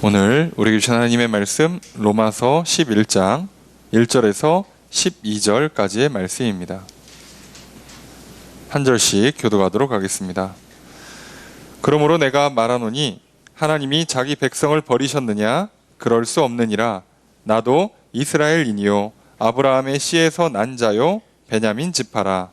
오늘 우리에게 주신 하나님의 말씀 로마서 11장 1절에서 12절까지의 말씀입니다. 한 절씩 교독하도록 하겠습니다. 그러므로 내가 말하노니 하나님이 자기 백성을 버리셨느냐? 그럴 수 없느니라. 나도 이스라엘인이요 아브라함의 씨에서 난 자요 베냐민 지파라.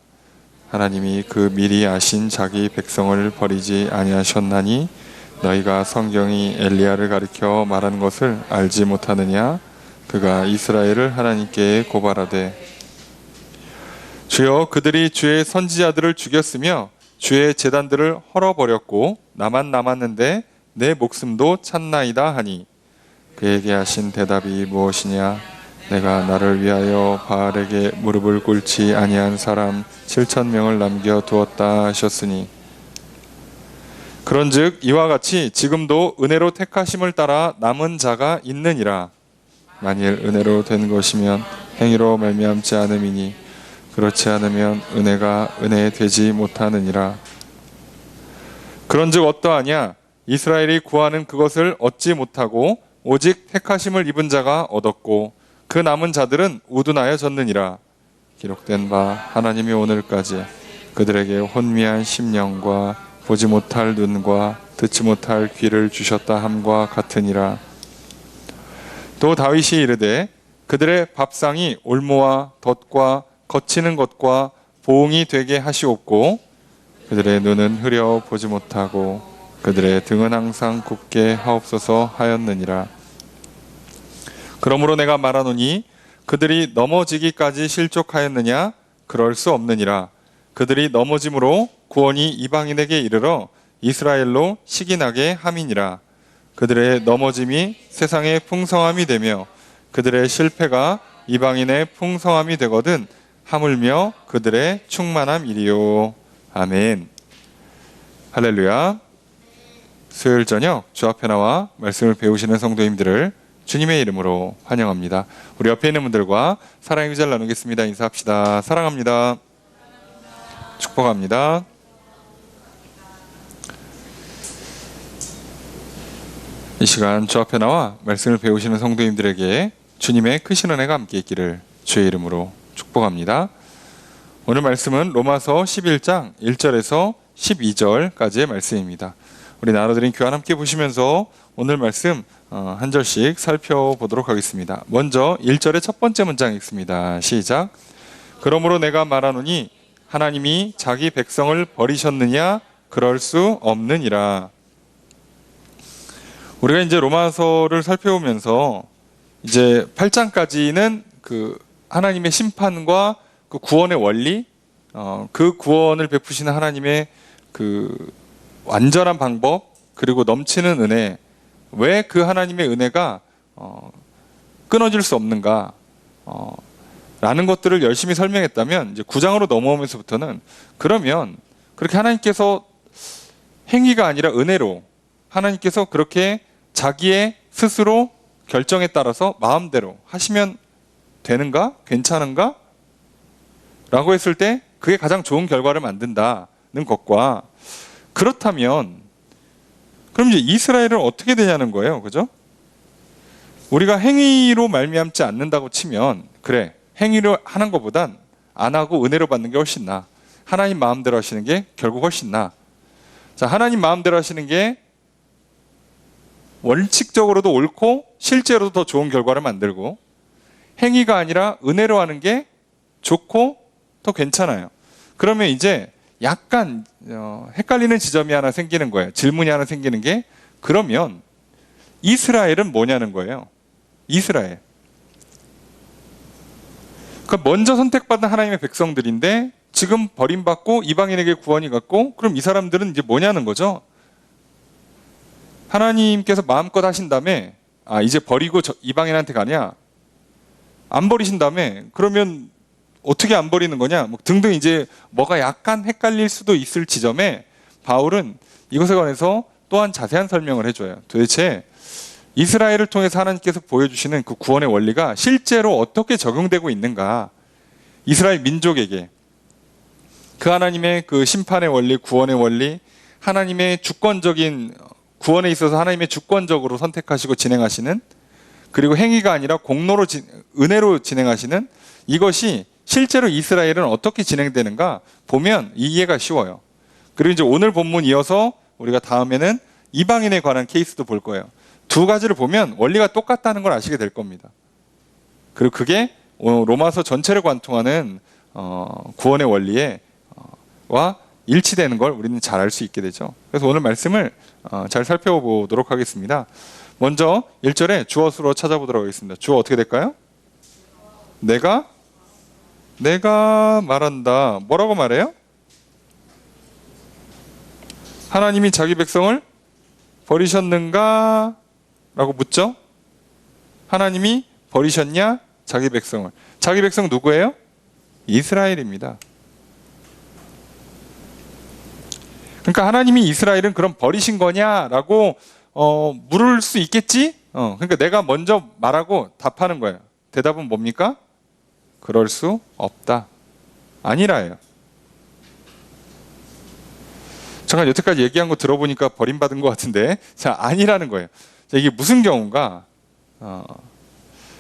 하나님이 그 미리 아신 자기 백성을 버리지 아니하셨나니 너희가 성경이 엘리야를 가리켜 말하는 것을 알지 못하느냐? 그가 이스라엘을 하나님께 고발하되 주여 그들이 주의 선지자들을 죽였으며 주의 제단들을 헐어버렸고 나만 남았는데 내 목숨도 찾나이다 하니 그에게 하신 대답이 무엇이냐? 내가 나를 위하여 바알에게 무릎을 꿇지 아니한 사람 7,000명을 남겨두었다 하셨으니 그런즉 이와 같이 지금도 은혜로 택하심을 따라 남은 자가 있느니라. 만일 은혜로 된 것이면 행위로 말미암지 않음이니 그렇지 않으면 은혜가 은혜 되지 못하느니라. 그런즉 어떠하냐? 이스라엘이 구하는 그것을 얻지 못하고 오직 택하심을 입은 자가 얻었고 그 남은 자들은 우둔하여졌느니라. 기록된 바 하나님이 오늘까지 그들에게 혼미한 심령과 보지 못할 눈과 듣지 못할 귀를 주셨다 함과 같으니라. 또 다윗이 이르되 그들의 밥상이 올무와 덫과 거치는 것과 보응이 되게 하시옵고 그들의 눈은 흐려 보지 못하고 그들의 등은 항상 굳게 하옵소서 하였느니라. 그러므로 내가 말하노니 그들이 넘어지기까지 실족하였느냐? 그럴 수 없느니라. 그들이 넘어짐으로 구원이 이방인에게 이르러 이스라엘로 시기나게 함이니라. 그들의 넘어짐이 세상의 풍성함이 되며 그들의 실패가 이방인의 풍성함이 되거든 하물며 그들의 충만함이리요. 아멘. 할렐루야. 수요일 저녁 주 앞에 나와 말씀을 배우시는 성도님들을 주님의 이름으로 환영합니다. 우리 옆에 있는 분들과 사랑의 기절 나누겠습니다. 인사합시다. 사랑합니다. 축복합니다. 이 시간 주 앞에 나와 말씀을 배우시는 성도님들에게 주님의 크신 은혜가 함께 있기를 주의 이름으로 축복합니다. 오늘 말씀은 로마서 11장 1절에서 12절까지의 말씀입니다. 우리 나눠드린 교환 함께 보시면서 오늘 말씀 한 절씩 살펴보도록 하겠습니다. 먼저 1절의 첫 번째 문장 읽습니다. 시작. 그러므로 내가 말하노니 하나님이 자기 백성을 버리셨느냐? 그럴 수 없느니라. 우리가 이제 로마서를 살펴보면서 이제 8장까지는 그 하나님의 심판과 그 구원의 원리, 그 구원을 베푸시는 하나님의 그 완전한 방법, 그리고 넘치는 은혜, 왜 그 하나님의 은혜가 끊어질 수 없는가 라는 것들을 열심히 설명했다면 이제 9장으로 넘어오면서부터는 그러면 그렇게 하나님께서 행위가 아니라 은혜로 하나님께서 그렇게 자기의 스스로 결정에 따라서 마음대로 하시면 되는가? 괜찮은가? 라고 했을 때 그게 가장 좋은 결과를 만든다는 것과 그렇다면 그럼 이제 이스라엘은 어떻게 되냐는 거예요. 그죠? 우리가 행위로 말미암지 않는다고 치면 그래 행위로 하는 것보단 안 하고 은혜로 받는 게 훨씬 나아. 하나님 마음대로 하시는 게 결국 훨씬 나아. 자, 하나님 마음대로 하시는 게 원칙적으로도 옳고 실제로도 더 좋은 결과를 만들고 행위가 아니라 은혜로 하는 게 좋고 더 괜찮아요. 그러면 이제 약간 헷갈리는 지점이 하나 생기는 거예요. 질문이 하나 생기는 게 그러면 이스라엘은 뭐냐는 거예요. 이스라엘. 그러니까 먼저 선택받은 하나님의 백성들인데 지금 버림받고 이방인에게 구원이 갔고 그럼 이 사람들은 이제 뭐냐는 거죠. 하나님께서 마음껏 하신 다음에 이제 버리고 이방인한테 가냐? 안 버리신 다음에 그러면 어떻게 안 버리는 거냐? 뭐 등등 이제 뭐가 약간 헷갈릴 수도 있을 지점에 바울은 이것에 관해서 또한 자세한 설명을 해줘요. 도대체 이스라엘을 통해서 하나님께서 보여주시는 그 구원의 원리가 실제로 어떻게 적용되고 있는가? 이스라엘 민족에게 그 하나님의 그 심판의 원리, 구원의 원리, 하나님의 주권적인 구원에 있어서 하나님의 주권적으로 선택하시고 진행하시는, 그리고 행위가 아니라 공로로 은혜로 진행하시는, 이것이 실제로 이스라엘은 어떻게 진행되는가 보면 이해가 쉬워요. 그리고 이제 오늘 본문 이어서 우리가 다음에는 이방인에 관한 케이스도 볼 거예요. 두 가지를 보면 원리가 똑같다는 걸 아시게 될 겁니다. 그리고 그게 로마서 전체를 관통하는 구원의 원리에 와 일치되는 걸 우리는 잘 알 수 있게 되죠. 그래서 오늘 말씀을 잘 살펴보도록 하겠습니다. 먼저 1절에 주어수로 찾아보도록 하겠습니다. 주어 어떻게 될까요? 내가 말한다. 뭐라고 말해요? 하나님이 자기 백성을 버리셨는가? 라고 묻죠. 하나님이 버리셨냐? 자기 백성을. 자기 백성 누구예요? 이스라엘입니다. 그러니까 하나님이 이스라엘은 그럼 버리신 거냐라고 물을 수 있겠지? 그러니까 내가 먼저 말하고 답하는 거예요. 대답은 뭡니까? 그럴 수 없다. 아니라예요. 잠깐 여태까지 얘기한 거 들어보니까 버림받은 것 같은데, 자, 아니라는 거예요. 자, 이게 무슨 경우인가?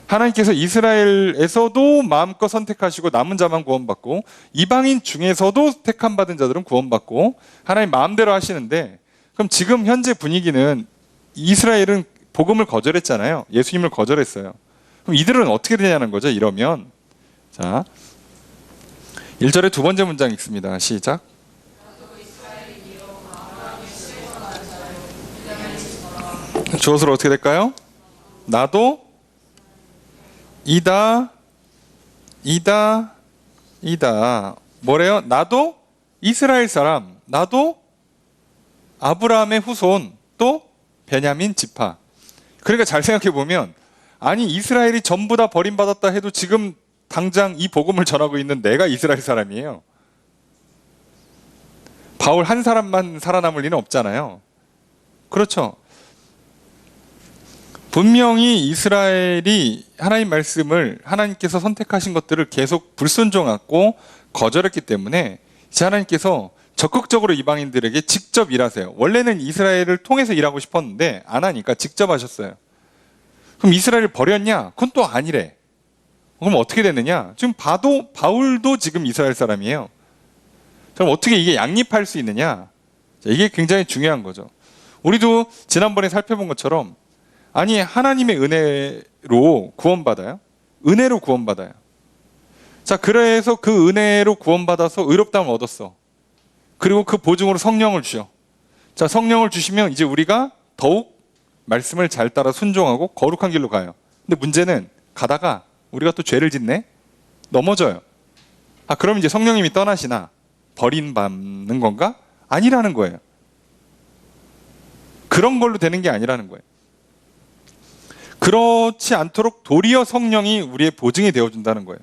하나님께서 이스라엘에서도 마음껏 선택하시고 남은 자만 구원받고, 이방인 중에서도 택함 받은 자들은 구원받고, 하나님 마음대로 하시는데, 그럼 지금 현재 분위기는 이스라엘은 복음을 거절했잖아요. 예수님을 거절했어요. 그럼 이들은 어떻게 되냐는 거죠, 이러면. 자, 1절에 두 번째 문장 읽습니다. 시작. 주어서로 어떻게 될까요? 나도 이다. 뭐래요? 나도 이스라엘 사람, 나도 아브라함의 후손, 또 베냐민 지파. 그러니까 잘 생각해 보면, 아니 이스라엘이 전부 다 버림받았다 해도 지금 당장 이 복음을 전하고 있는 내가 이스라엘 사람이에요. 바울 한 사람만 살아남을 리는 없잖아요. 그렇죠. 분명히 이스라엘이 하나님 말씀을, 하나님께서 선택하신 것들을 계속 불순종하고 거절했기 때문에 이제 하나님께서 적극적으로 이방인들에게 직접 일하세요. 원래는 이스라엘을 통해서 일하고 싶었는데 안 하니까 직접 하셨어요. 그럼 이스라엘을 버렸냐? 그건 또 아니래. 그럼 어떻게 됐느냐? 지금 봐도 바울도 지금 이스라엘 사람이에요. 그럼 어떻게 이게 양립할 수 있느냐? 이게 굉장히 중요한 거죠. 우리도 지난번에 살펴본 것처럼, 아니 하나님의 은혜로 구원받아요. 은혜로 구원받아요. 자, 그래서 그 은혜로 구원받아서 의롭다함을 얻었어. 그리고 그 보증으로 성령을 주셔. 자, 성령을 주시면 이제 우리가 더욱 말씀을 잘 따라 순종하고 거룩한 길로 가요. 근데 문제는 가다가 우리가 또 죄를 짓네? 넘어져요. 아, 그럼 이제 성령님이 떠나시나? 버림받는 건가? 아니라는 거예요. 그런 걸로 되는 게 아니라는 거예요. 그렇지 않도록 도리어 성령이 우리의 보증이 되어준다는 거예요.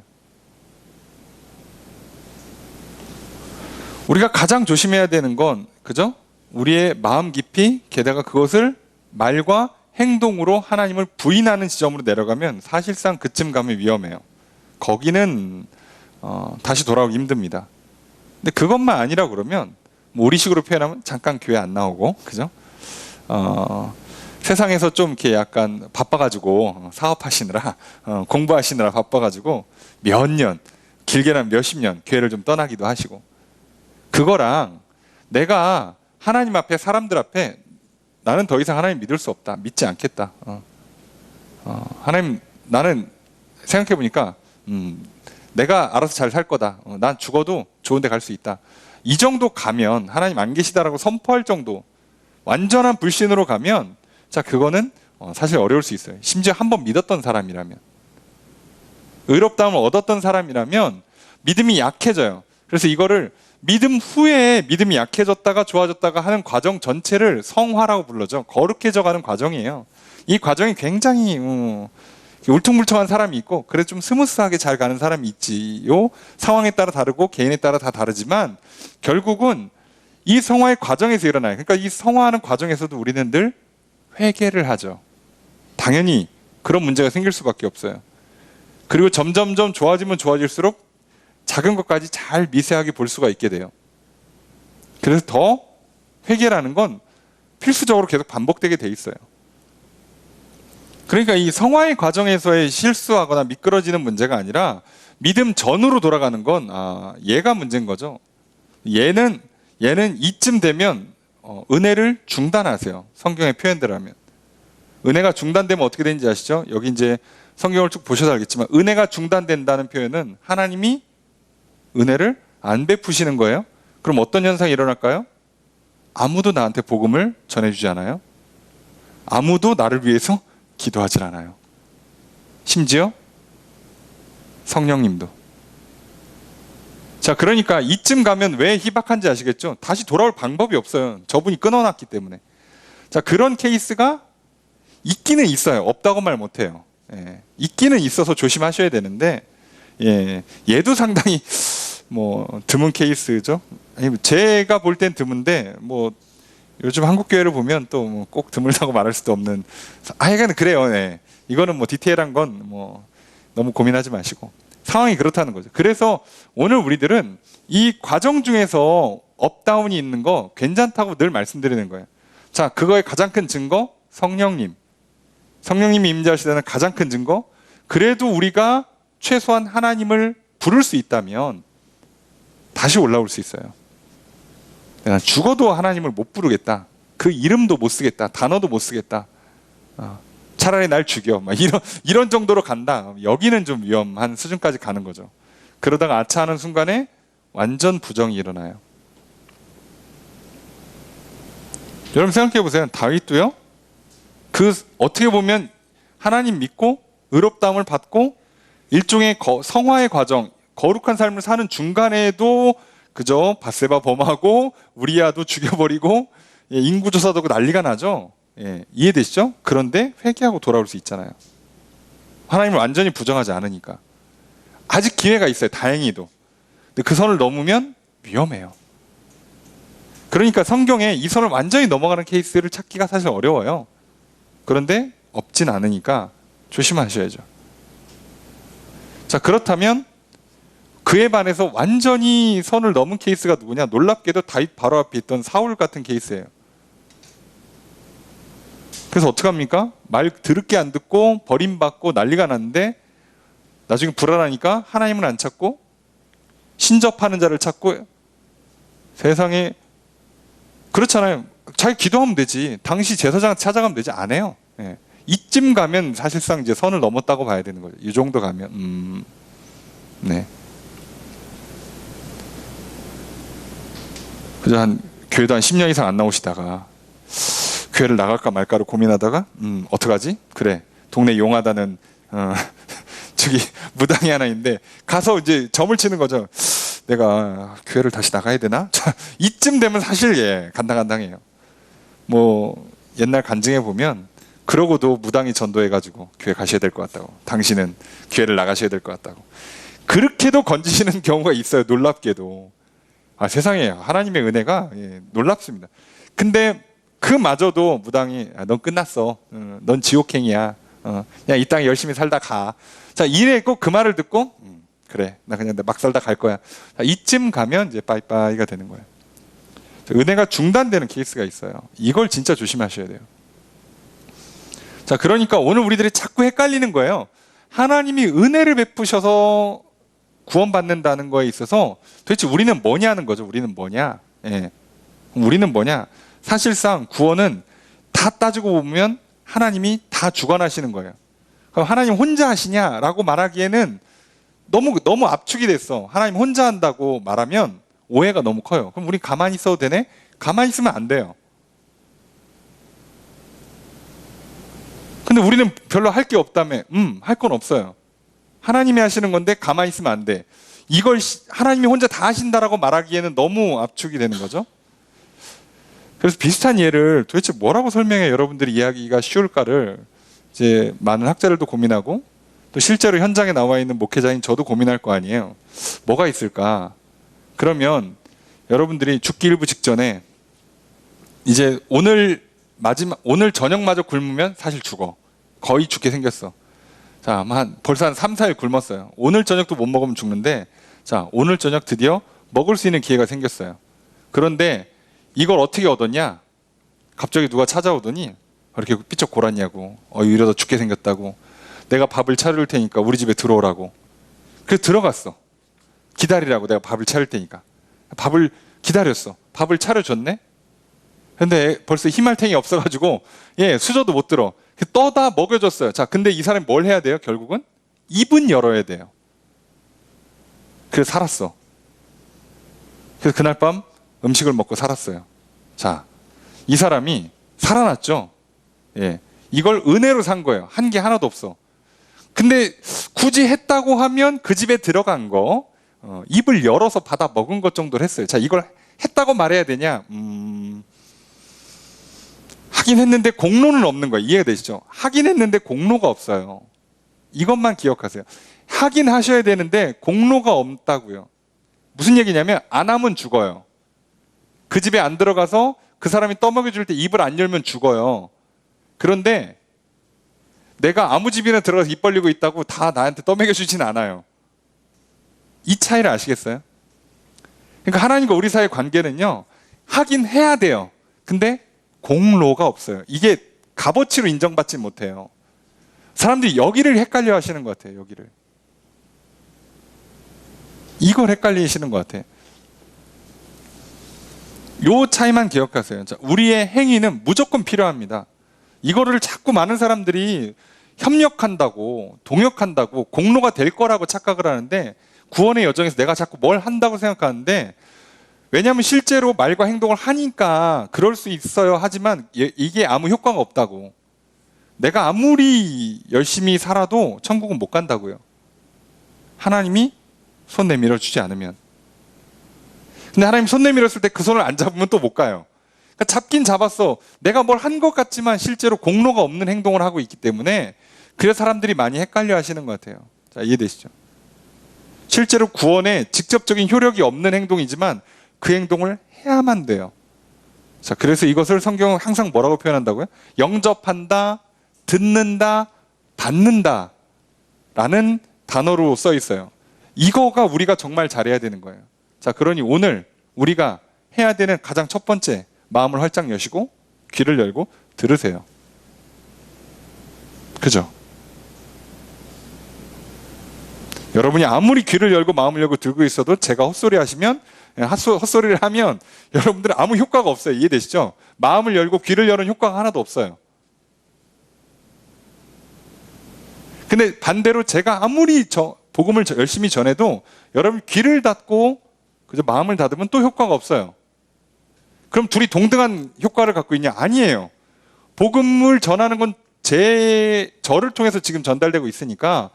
우리가 가장 조심해야 되는 건, 그죠? 우리의 마음 깊이, 게다가 그것을 말과 행동으로 하나님을 부인하는 지점으로 내려가면 사실상 그쯤 가면 위험해요. 거기는 다시 돌아오기 힘듭니다. 근데 그것만 아니라 그러면, 뭐 우리식으로 표현하면 잠깐 교회 안 나오고, 그죠? 세상에서 좀 이렇게 약간 바빠가지고 사업하시느라, 공부하시느라 바빠가지고 몇 년, 길게는 몇십 년 교회를 좀 떠나기도 하시고, 그거랑 내가 하나님 앞에, 사람들 앞에 나는 더 이상 하나님 믿을 수 없다, 믿지 않겠다, 하나님 나는 생각해보니까 내가 알아서 잘 살 거다, 난 죽어도 좋은 데 갈 수 있다, 이 정도 가면, 하나님 안 계시다라고 선포할 정도 완전한 불신으로 가면, 자, 그거는 사실 어려울 수 있어요. 심지어 한번 믿었던 사람이라면, 의롭다함을 얻었던 사람이라면 믿음이 약해져요. 그래서 이거를 믿음 후에 믿음이 약해졌다가 좋아졌다가 하는 과정 전체를 성화라고 불러죠. 거룩해져 가는 과정이에요. 이 과정이 굉장히 울퉁불퉁한 사람이 있고, 그래도 좀 스무스하게 잘 가는 사람이 있지요. 상황에 따라 다르고 개인에 따라 다 다르지만 결국은 이 성화의 과정에서 일어나요. 그러니까 이 성화하는 과정에서도 우리는 늘 회개를 하죠. 당연히 그런 문제가 생길 수밖에 없어요. 그리고 점점점 좋아지면 좋아질수록 작은 것까지 잘 미세하게 볼 수가 있게 돼요. 그래서 더 회개라는 건 필수적으로 계속 반복되게 돼 있어요. 그러니까 이 성화의 과정에서의 실수하거나 미끄러지는 문제가 아니라 믿음 전으로 돌아가는 건 얘가 문제인 거죠. 얘는 이쯤 되면 은혜를 중단하세요. 성경의 표현대로 하면. 은혜가 중단되면 어떻게 되는지 아시죠? 여기 이제 성경을 쭉 보셔서 알겠지만 은혜가 중단된다는 표현은 하나님이 은혜를 안 베푸시는 거예요. 그럼 어떤 현상이 일어날까요? 아무도 나한테 복음을 전해주지 않아요. 아무도 나를 위해서 기도하지 않아요. 심지어 성령님도. 자, 그러니까 이쯤 가면 왜 희박한지 아시겠죠? 다시 돌아올 방법이 없어요. 저분이 끊어놨기 때문에. 자, 그런 케이스가 있기는 있어요. 없다고 말 못해요. 예, 있기는 있어서 조심하셔야 되는데, 예, 얘도 상당히 드문 케이스죠. 제가 볼 땐 드문데, 요즘 한국 교회를 보면 또 꼭 드물다고 말할 수도 없는. 하여간 그래요. 예. 이거는 디테일한 건 너무 고민하지 마시고 상황이 그렇다는 거죠. 그래서 오늘 우리들은 이 과정 중에서 업다운이 있는 거 괜찮다고 늘 말씀드리는 거예요. 자, 그거의 가장 큰 증거 성령님이 임재하시다는 가장 큰 증거. 그래도 우리가 최소한 하나님을 부를 수 있다면 다시 올라올 수 있어요. 내가 죽어도 하나님을 못 부르겠다. 그 이름도 못 쓰겠다. 단어도 못 쓰겠다. 차라리 날 죽여. 이런 정도로 간다. 여기는 좀 위험한 수준까지 가는 거죠. 그러다가 아차하는 순간에 완전 부정이 일어나요. 여러분 생각해 보세요. 다윗도요. 어떻게 보면 하나님 믿고 의롭다함을 받고 일종의 성화의 과정, 거룩한 삶을 사는 중간에도 그저 밧세바 범하고 우리야도 죽여버리고 인구조사도 난리가 나죠. 예, 이해되시죠? 그런데 회개하고 돌아올 수 있잖아요. 하나님을 완전히 부정하지 않으니까. 아직 기회가 있어요. 다행히도. 근데 그 선을 넘으면 위험해요. 그러니까 성경에 이 선을 완전히 넘어가는 케이스를 찾기가 사실 어려워요. 그런데 없진 않으니까 조심하셔야죠. 자, 그렇다면 그에 반해서 완전히 선을 넘은 케이스가 누구냐? 놀랍게도 다윗 바로 앞에 있던 사울 같은 케이스예요. 그래서 어떡합니까? 말 더럽게 안 듣고 버림받고 난리가 났는데 나중에 불안하니까 하나님을 안 찾고 신접하는 자를 찾고 세상에 그렇잖아요. 자기 기도하면 되지. 당시 제사장 찾아가면 되지. 안 해요. 예. 이쯤 가면 사실상 이제 선을 넘었다고 봐야 되는 거죠. 이 정도 가면 네. 그저 교회도 한 10년 이상 안 나오시다가 교회를 나갈까 말까를 고민하다가 어떡하지? 그래, 동네 용하다는 저기 무당이 하나 있는데 가서 이제 점을 치는 거죠. 내가 교회를 다시 나가야 되나? 자, 이쯤 되면 사실 간당간당해요. 옛날 간증해 보면 그러고도 무당이 전도해가지고 교회 가셔야 될 것 같다고, 당신은 교회를 나가셔야 될 것 같다고 그렇게도 건지시는 경우가 있어요. 놀랍게도. 세상에 하나님의 은혜가 놀랍습니다. 근데 그마저도 무당이 넌 끝났어. 넌 지옥행이야. 그냥 이 땅에 열심히 살다 가. 자, 이래 꼭 그 말을 듣고 그래, 나 그냥 막 살다 갈 거야. 자, 이쯤 가면 이제 빠이빠이가 되는 거예요. 은혜가 중단되는 케이스가 있어요. 이걸 진짜 조심하셔야 돼요. 자, 그러니까 오늘 우리들이 자꾸 헷갈리는 거예요. 하나님이 은혜를 베푸셔서 구원받는다는 거에 있어서 도대체 우리는 뭐냐는 거죠. 우리는 뭐냐? 예. 우리는 뭐냐? 사실상 구원은 다 따지고 보면 하나님이 다 주관하시는 거예요. 그럼 하나님 혼자 하시냐라고 말하기에는 너무 압축이 됐어. 하나님 혼자 한다고 말하면 오해가 너무 커요. 그럼 우리 가만히 있어도 되네? 가만히 있으면 안 돼요. 근데 우리는 별로 할 게 없다며. 할 건 없어요. 하나님이 하시는 건데 가만히 있으면 안 돼. 이걸 하나님이 혼자 다 하신다라고 말하기에는 너무 압축이 되는 거죠. 그래서 비슷한 예를 도대체 뭐라고 설명해 여러분들이 이해하기가 쉬울까를 이제 많은 학자들도 고민하고 또 실제로 현장에 나와 있는 목회자인 저도 고민할 거 아니에요. 뭐가 있을까? 그러면 여러분들이 죽기 일부 직전에 이제 오늘 저녁마저 굶으면 사실 죽어. 거의 죽게 생겼어. 자, 벌써 한 3, 4일 굶었어요. 오늘 저녁도 못 먹으면 죽는데, 자, 오늘 저녁 드디어 먹을 수 있는 기회가 생겼어요. 그런데 이걸 어떻게 얻었냐? 갑자기 누가 찾아오더니 이렇게 삐쩍 골았냐고. 이러다 죽게 생겼다고. 내가 밥을 차릴 테니까 우리 집에 들어오라고. 그래서 들어갔어. 기다리라고, 내가 밥을 차릴 테니까. 밥을 기다렸어. 밥을 차려줬네. 근데 벌써 희말탱이 없어가지고 수저도 못 들어. 떠다 먹여줬어요. 자, 근데 이 사람이 뭘 해야 돼요? 결국은 입은 열어야 돼요. 그래서 살았어. 그래서 그날 밤 음식을 먹고 살았어요. 자, 이 사람이 살아났죠. 이걸 은혜로 산 거예요. 한 게 하나도 없어. 근데 굳이 했다고 하면 그 집에 들어간 거, 입을 열어서 받아 먹은 것 정도를 했어요. 자, 이걸 했다고 말해야 되냐? 하긴 했는데 공로는 없는 거예요. 이해가 되시죠? 하긴 했는데 공로가 없어요. 이것만 기억하세요. 하긴 하셔야 되는데 공로가 없다고요. 무슨 얘기냐면 안 하면 죽어요. 그 집에 안 들어가서 그 사람이 떠먹여줄 때 입을 안 열면 죽어요. 그런데 내가 아무 집이나 들어가서 입 벌리고 있다고 다 나한테 떠먹여주진 않아요. 이 차이를 아시겠어요? 그러니까 하나님과 우리 사이의 관계는요, 하긴 해야 돼요. 근데 공로가 없어요. 이게 값어치로 인정받지 못해요. 사람들이 여기를 헷갈려 하시는 것 같아요. 여기를. 이걸 헷갈리시는 것 같아요. 요 차이만 기억하세요. 자, 우리의 행위는 무조건 필요합니다. 이거를 자꾸 많은 사람들이 협력한다고, 동역한다고, 공로가 될 거라고 착각을 하는데, 구원의 여정에서 내가 자꾸 뭘 한다고 생각하는데, 왜냐하면 실제로 말과 행동을 하니까 그럴 수 있어요. 하지만 이게 아무 효과가 없다고. 내가 아무리 열심히 살아도 천국은 못 간다고요. 하나님이 손 내밀어 주지 않으면. 근데 하나님 손 내밀었을 때 그 손을 안 잡으면 또 못 가요. 그러니까 잡긴 잡았어. 내가 뭘 한 것 같지만 실제로 공로가 없는 행동을 하고 있기 때문에 그래서 사람들이 많이 헷갈려 하시는 것 같아요. 자, 이해되시죠? 실제로 구원에 직접적인 효력이 없는 행동이지만 그 행동을 해야만 돼요. 자, 그래서 이것을 성경은 항상 뭐라고 표현한다고요? 영접한다, 듣는다, 받는다 라는 단어로 써 있어요. 이거가 우리가 정말 잘해야 되는 거예요. 자, 그러니 오늘 우리가 해야 되는 가장 첫 번째, 마음을 활짝 여시고 귀를 열고 들으세요. 그죠? 여러분이 아무리 귀를 열고 마음을 열고 들고 있어도 제가 헛소리 하시면, 헛소리를 하면 여러분들은 아무 효과가 없어요. 이해되시죠? 마음을 열고 귀를 여는 효과가 하나도 없어요. 근데 반대로 제가 아무리 복음을 열심히 전해도 여러분 귀를 닫고 그저 마음을 닫으면 또 효과가 없어요. 그럼 둘이 동등한 효과를 갖고 있냐? 아니에요. 복음을 전하는 건 저를 통해서 지금 전달되고 있으니까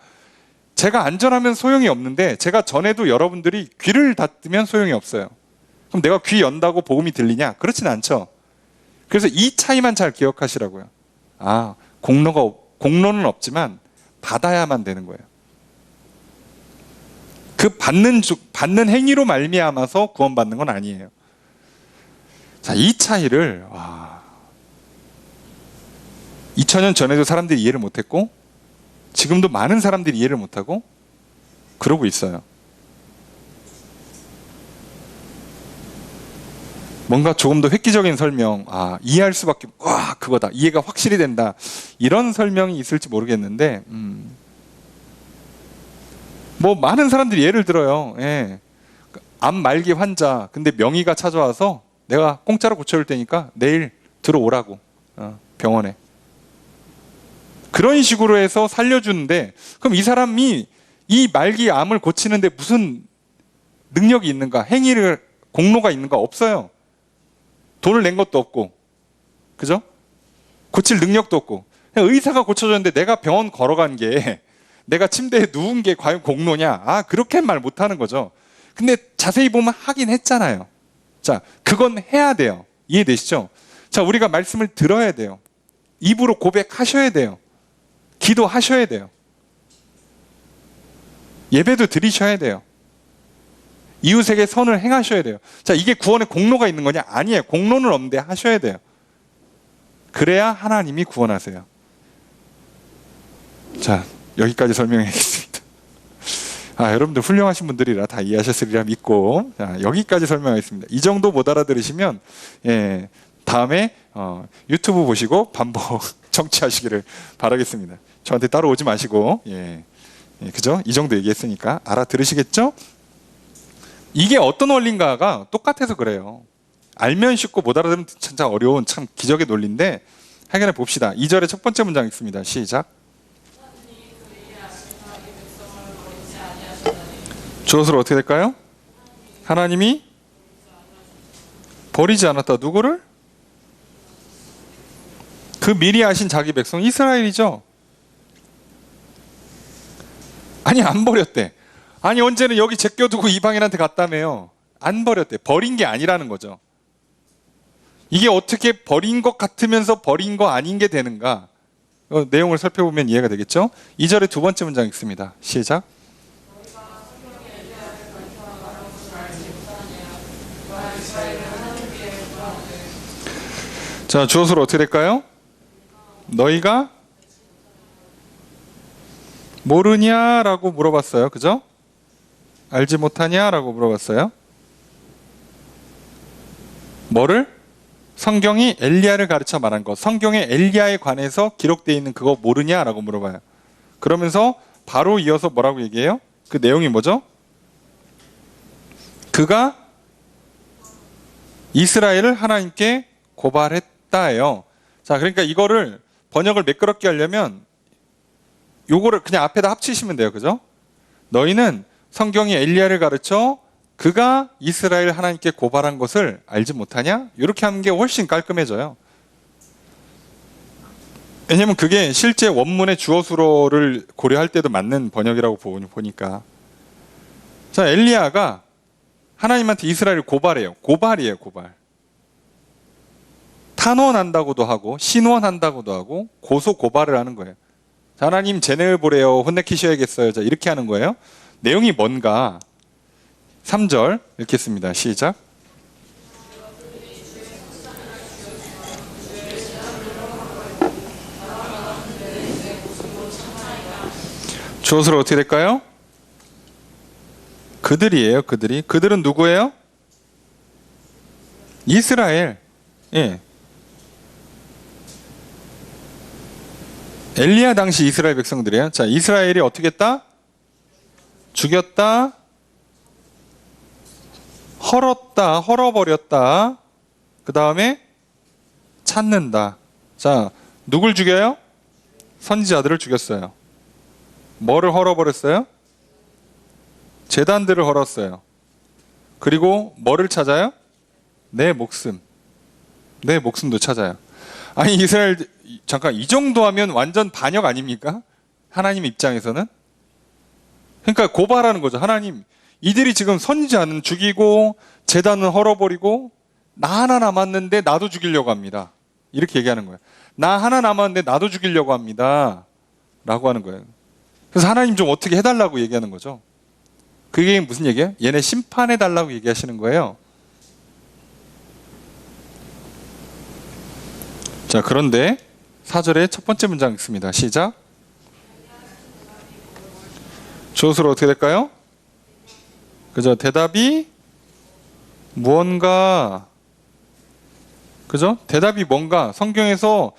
제가 안 전하면 소용이 없는데 제가 전해도 여러분들이 귀를 닫으면 소용이 없어요. 그럼 내가 귀 연다고 복음이 들리냐? 그렇진 않죠. 그래서 이 차이만 잘 기억하시라고요. 아, 공로는 없지만 받아야만 되는 거예요. 그 받는 행위로 말미암아서 구원받는 건 아니에요. 자, 이 차이를 2000년 전에도 사람들이 이해를 못했고 지금도 많은 사람들이 이해를 못하고 그러고 있어요. 뭔가 조금 더 획기적인 설명, 이해할 수밖에, 그거다, 이해가 확실히 된다, 이런 설명이 있을지 모르겠는데, 뭐 많은 사람들이 예를 들어요. 암 말기 환자, 근데 명의가 찾아와서 내가 공짜로 고쳐줄 테니까 내일 들어오라고, 병원에. 그런 식으로 해서 살려주는데, 그럼 이 사람이 이 말기 암을 고치는데 무슨 능력이 있는가? 공로가 있는가? 없어요. 돈을 낸 것도 없고, 그죠? 고칠 능력도 없고. 의사가 고쳐줬는데 내가 병원 걸어간 게, 내가 침대에 누운 게 과연 공로냐? 그렇게 말 못하는 거죠. 근데 자세히 보면 하긴 했잖아요. 자, 그건 해야 돼요. 이해되시죠? 자, 우리가 말씀을 들어야 돼요. 입으로 고백하셔야 돼요. 기도하셔야 돼요. 예배도 드리셔야 돼요. 이웃에게 선을 행하셔야 돼요. 자, 이게 구원에 공로가 있는 거냐? 아니에요. 공로는 없는데 하셔야 돼요. 그래야 하나님이 구원하세요. 자, 여기까지 설명하겠습니다. 여러분들 훌륭하신 분들이라 다 이해하셨으리라 믿고, 자, 여기까지 설명하겠습니다. 이 정도 못 알아들으시면, 다음에 유튜브 보시고 반복 청취하시기를 바라겠습니다. 저한테 따로 오지 마시고 그죠? 이 정도 얘기했으니까 알아들으시겠죠? 이게 어떤 원리인가가 똑같아서 그래요. 알면 쉽고 못 알아들으면 진짜 어려운 참 기적의 논리인데 해결해 봅시다. 2절의 첫 번째 문장 읽습니다. 시작. 주어수로 어떻게 될까요? 하나님이 버리지 않았다. 누구를? 그 미리 아신 자기 백성 이스라엘이죠. 아니 안 버렸대. 아니 언제는 여기 제껴두고 이방인한테 갔다며요. 안 버렸대. 버린 게 아니라는 거죠. 이게 어떻게 버린 것 같으면서 버린 거 아닌 게 되는가? 내용을 살펴보면 이해가 되겠죠? 2절의 두 번째 문장 읽습니다. 시작. 자, 주어수로 어떻게 될까요? 너희가 모르냐라고 물어봤어요. 그죠? 알지 못하냐라고 물어봤어요. 뭐를? 성경이 엘리야를 가르쳐 말한 것. 성경에 엘리야에 관해서 기록되어 있는 그거 모르냐라고 물어봐요. 그러면서 바로 이어서 뭐라고 얘기해요? 그 내용이 뭐죠? 그가 이스라엘을 하나님께 고발했다예요. 자, 그러니까 이거를 번역을 매끄럽게 하려면 요거를 그냥 앞에다 합치시면 돼요. 그죠? 너희는 성경이 엘리야를 가르쳐 그가 이스라엘 하나님께 고발한 것을 알지 못하냐? 이렇게 하는 게 훨씬 깔끔해져요. 왜냐면 그게 실제 원문의 주어수로를 고려할 때도 맞는 번역이라고 보니까. 자, 엘리야가 하나님한테 이스라엘을 고발해요. 고발이에요, 고발. 탄원한다고도 하고 신원한다고도 하고 고소 고발을 하는 거예요. 자, 하나님 쟤네를 보래요. 혼내키셔야겠어요. 자, 이렇게 하는 거예요. 내용이 뭔가 3절 읽겠습니다. 시작. 주어수로 어떻게 될까요? 그들이에요. 그들이. 그들은 누구예요? 이스라엘. 예. 엘리야 당시 이스라엘 백성들이에요. 자, 이스라엘이 어떻게 했다? 죽였다. 헐었다. 헐어버렸다. 그 다음에 찾는다. 자, 누굴 죽여요? 선지자들을 죽였어요. 뭐를 헐어버렸어요? 제단들을 헐었어요. 그리고 뭐를 찾아요? 내 목숨. 내 목숨도 찾아요. 아니 이스라엘 잠깐 이 정도 하면 완전 반역 아닙니까? 하나님 입장에서는. 그러니까 고발하는 거죠. 하나님 이들이 지금 선지자는 죽이고 제단은 헐어버리고 나 하나 남았는데 나도 죽이려고 합니다. 이렇게 얘기하는 거예요. 나 하나 남았는데 나도 죽이려고 합니다. 라고 하는 거예요. 그래서 하나님 좀 어떻게 해달라고 얘기하는 거죠. 그게 무슨 얘기예요? 얘네 심판해달라고 얘기하시는 거예요. 자, 그런데 4절의 첫 번째 문장 읽습니다. 시작. 주어수로 어떻게 될까요? 그죠? 대답이 무언가. 그죠? 대답이 뭔가. 성경에서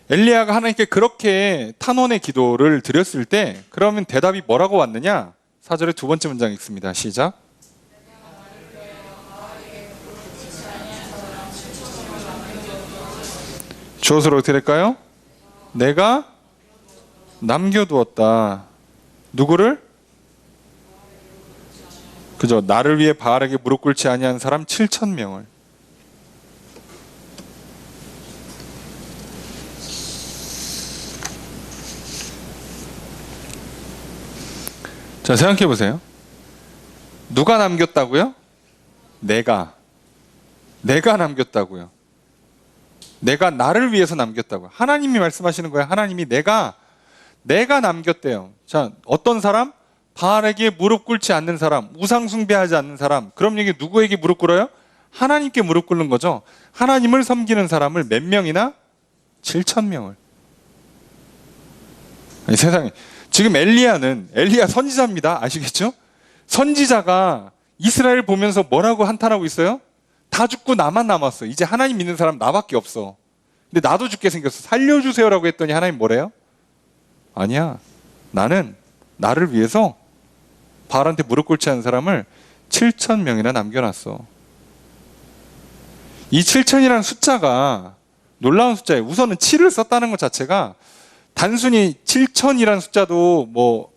엘리야가 하나님께 그렇게 탄원의 기도를 드렸을 때 그러면 대답이 뭐라고 왔느냐? 4절의 두 번째 문장 읽습니다. 시작. 주어수로 어떻게 될까요? 내가 남겨두었다. 누구를? 그죠? 나를 위해 바알에게 무릎 꿇지 아니한 사람 7,000명을. 자, 생각해 보세요. 누가 남겼다고요? 내가 남겼다고요. 내가 나를 위해서 남겼다고요. 하나님이 말씀하시는 거예요. 하나님이 내가 남겼대요. 자, 어떤 사람? 바알에게 무릎 꿇지 않는 사람, 우상 숭배하지 않는 사람. 그럼 이게 누구에게 무릎 꿇어요? 하나님께 무릎 꿇는 거죠. 하나님을 섬기는 사람을 몇 명이나? 7,000명을. 아니, 세상에. 지금 엘리야 선지자입니다. 아시겠죠? 선지자가 이스라엘 보면서 뭐라고 한탄하고 있어요? 다 죽고 나만 남았어. 이제 하나님 믿는 사람 나밖에 없어. 근데 나도 죽게 생겼어. 살려주세요라고 했더니 하나님 뭐래요? 아니야. 나는 나를 위해서 바알한테 무릎 꿇지 않은 사람을 7,000명이나 남겨놨어. 이 7,000이라는 숫자가 놀라운 숫자예요. 우선은 7을 썼다는 것 자체가 단순히 7,000이라는 숫자도 뭐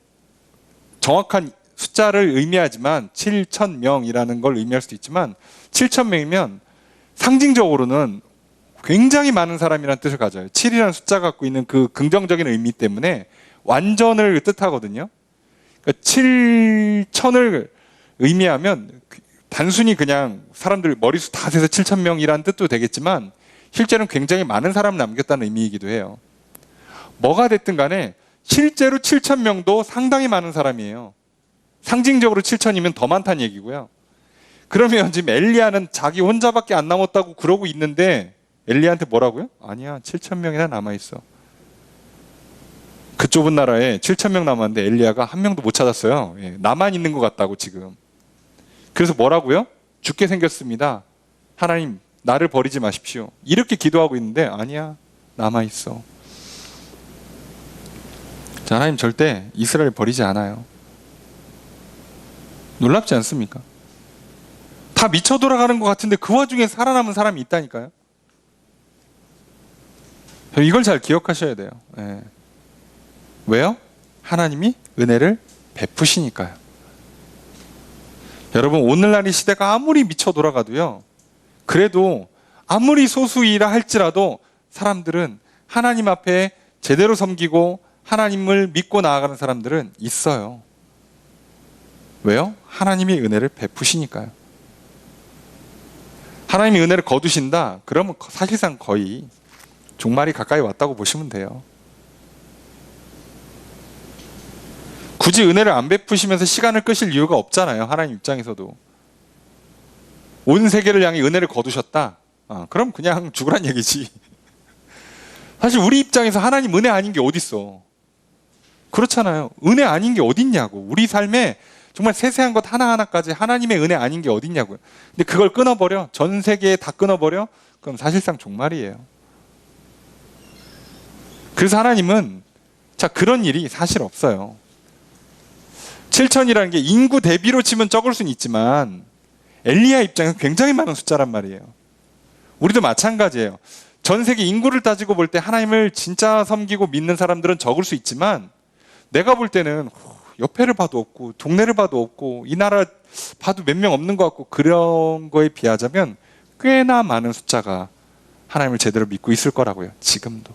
정확한 숫자를 의미하지만 7,000명이라는 걸 의미할 수도 있지만 7,000명이면 상징적으로는 굉장히 많은 사람이라는 뜻을 가져요. 7이라는 숫자가 갖고 있는 그 긍정적인 의미 때문에 완전을 뜻하거든요. 그러니까 7,000을 의미하면 단순히 그냥 사람들 머릿수 다 세서 7,000명이라는 뜻도 되겠지만 실제로는 굉장히 많은 사람을 남겼다는 의미이기도 해요. 뭐가 됐든 간에 실제로 7,000명도 상당히 많은 사람이에요. 상징적으로 7,000이면 더 많다는 얘기고요. 그러면 지금 엘리야는 자기 혼자밖에 안 남았다고 그러고 있는데 엘리야한테 뭐라고요? 아니야, 7,000명이나 남아있어. 그 좁은 나라에 7,000명 남았는데 엘리야가 한 명도 못 찾았어요. 나만 있는 것 같다고 지금. 그래서 뭐라고요? 죽게 생겼습니다. 하나님, 나를 버리지 마십시오. 이렇게 기도하고 있는데 아니야, 남아있어. 자, 하나님 절대 이스라엘 버리지 않아요. 놀랍지 않습니까? 다 미쳐 돌아가는 것 같은데 그 와중에 살아남은 사람이 있다니까요. 이걸 잘 기억하셔야 돼요. 왜요? 하나님이 은혜를 베푸시니까요. 여러분, 오늘날 이 시대가 아무리 미쳐 돌아가도요, 그래도 아무리 소수이라 할지라도 사람들은 하나님 앞에 제대로 섬기고 하나님을 믿고 나아가는 사람들은 있어요. 왜요? 하나님이 은혜를 베푸시니까요. 하나님이 은혜를 거두신다? 그러면 사실상 거의 종말이 가까이 왔다고 보시면 돼요. 굳이 은혜를 안 베푸시면서 시간을 끄실 이유가 없잖아요. 하나님 입장에서도. 온 세계를 향해 은혜를 거두셨다? 그럼 그냥 죽으란 얘기지. 사실 우리 입장에서 하나님 은혜 아닌 게 어딨어. 그렇잖아요. 은혜 아닌 게 어딨냐고. 우리 삶에 정말 세세한 것 하나하나까지 하나님의 은혜 아닌 게 어딨냐고요. 근데 그걸 끊어버려? 전 세계에 다 끊어버려? 그럼 사실상 종말이에요. 그래서 하나님은 자, 그런 일이 사실 없어요. 7,000이라는 게 인구 대비로 치면 적을 수는 있지만 엘리야 입장에서 굉장히 많은 숫자란 말이에요. 우리도 마찬가지예요. 전 세계 인구를 따지고 볼 때 하나님을 진짜 섬기고 믿는 사람들은 적을 수 있지만 내가 볼 때는 옆에를 봐도 없고 동네를 봐도 없고 이 나라 봐도 몇 명 없는 것 같고 그런 거에 비하자면 꽤나 많은 숫자가 하나님을 제대로 믿고 있을 거라고요. 지금도.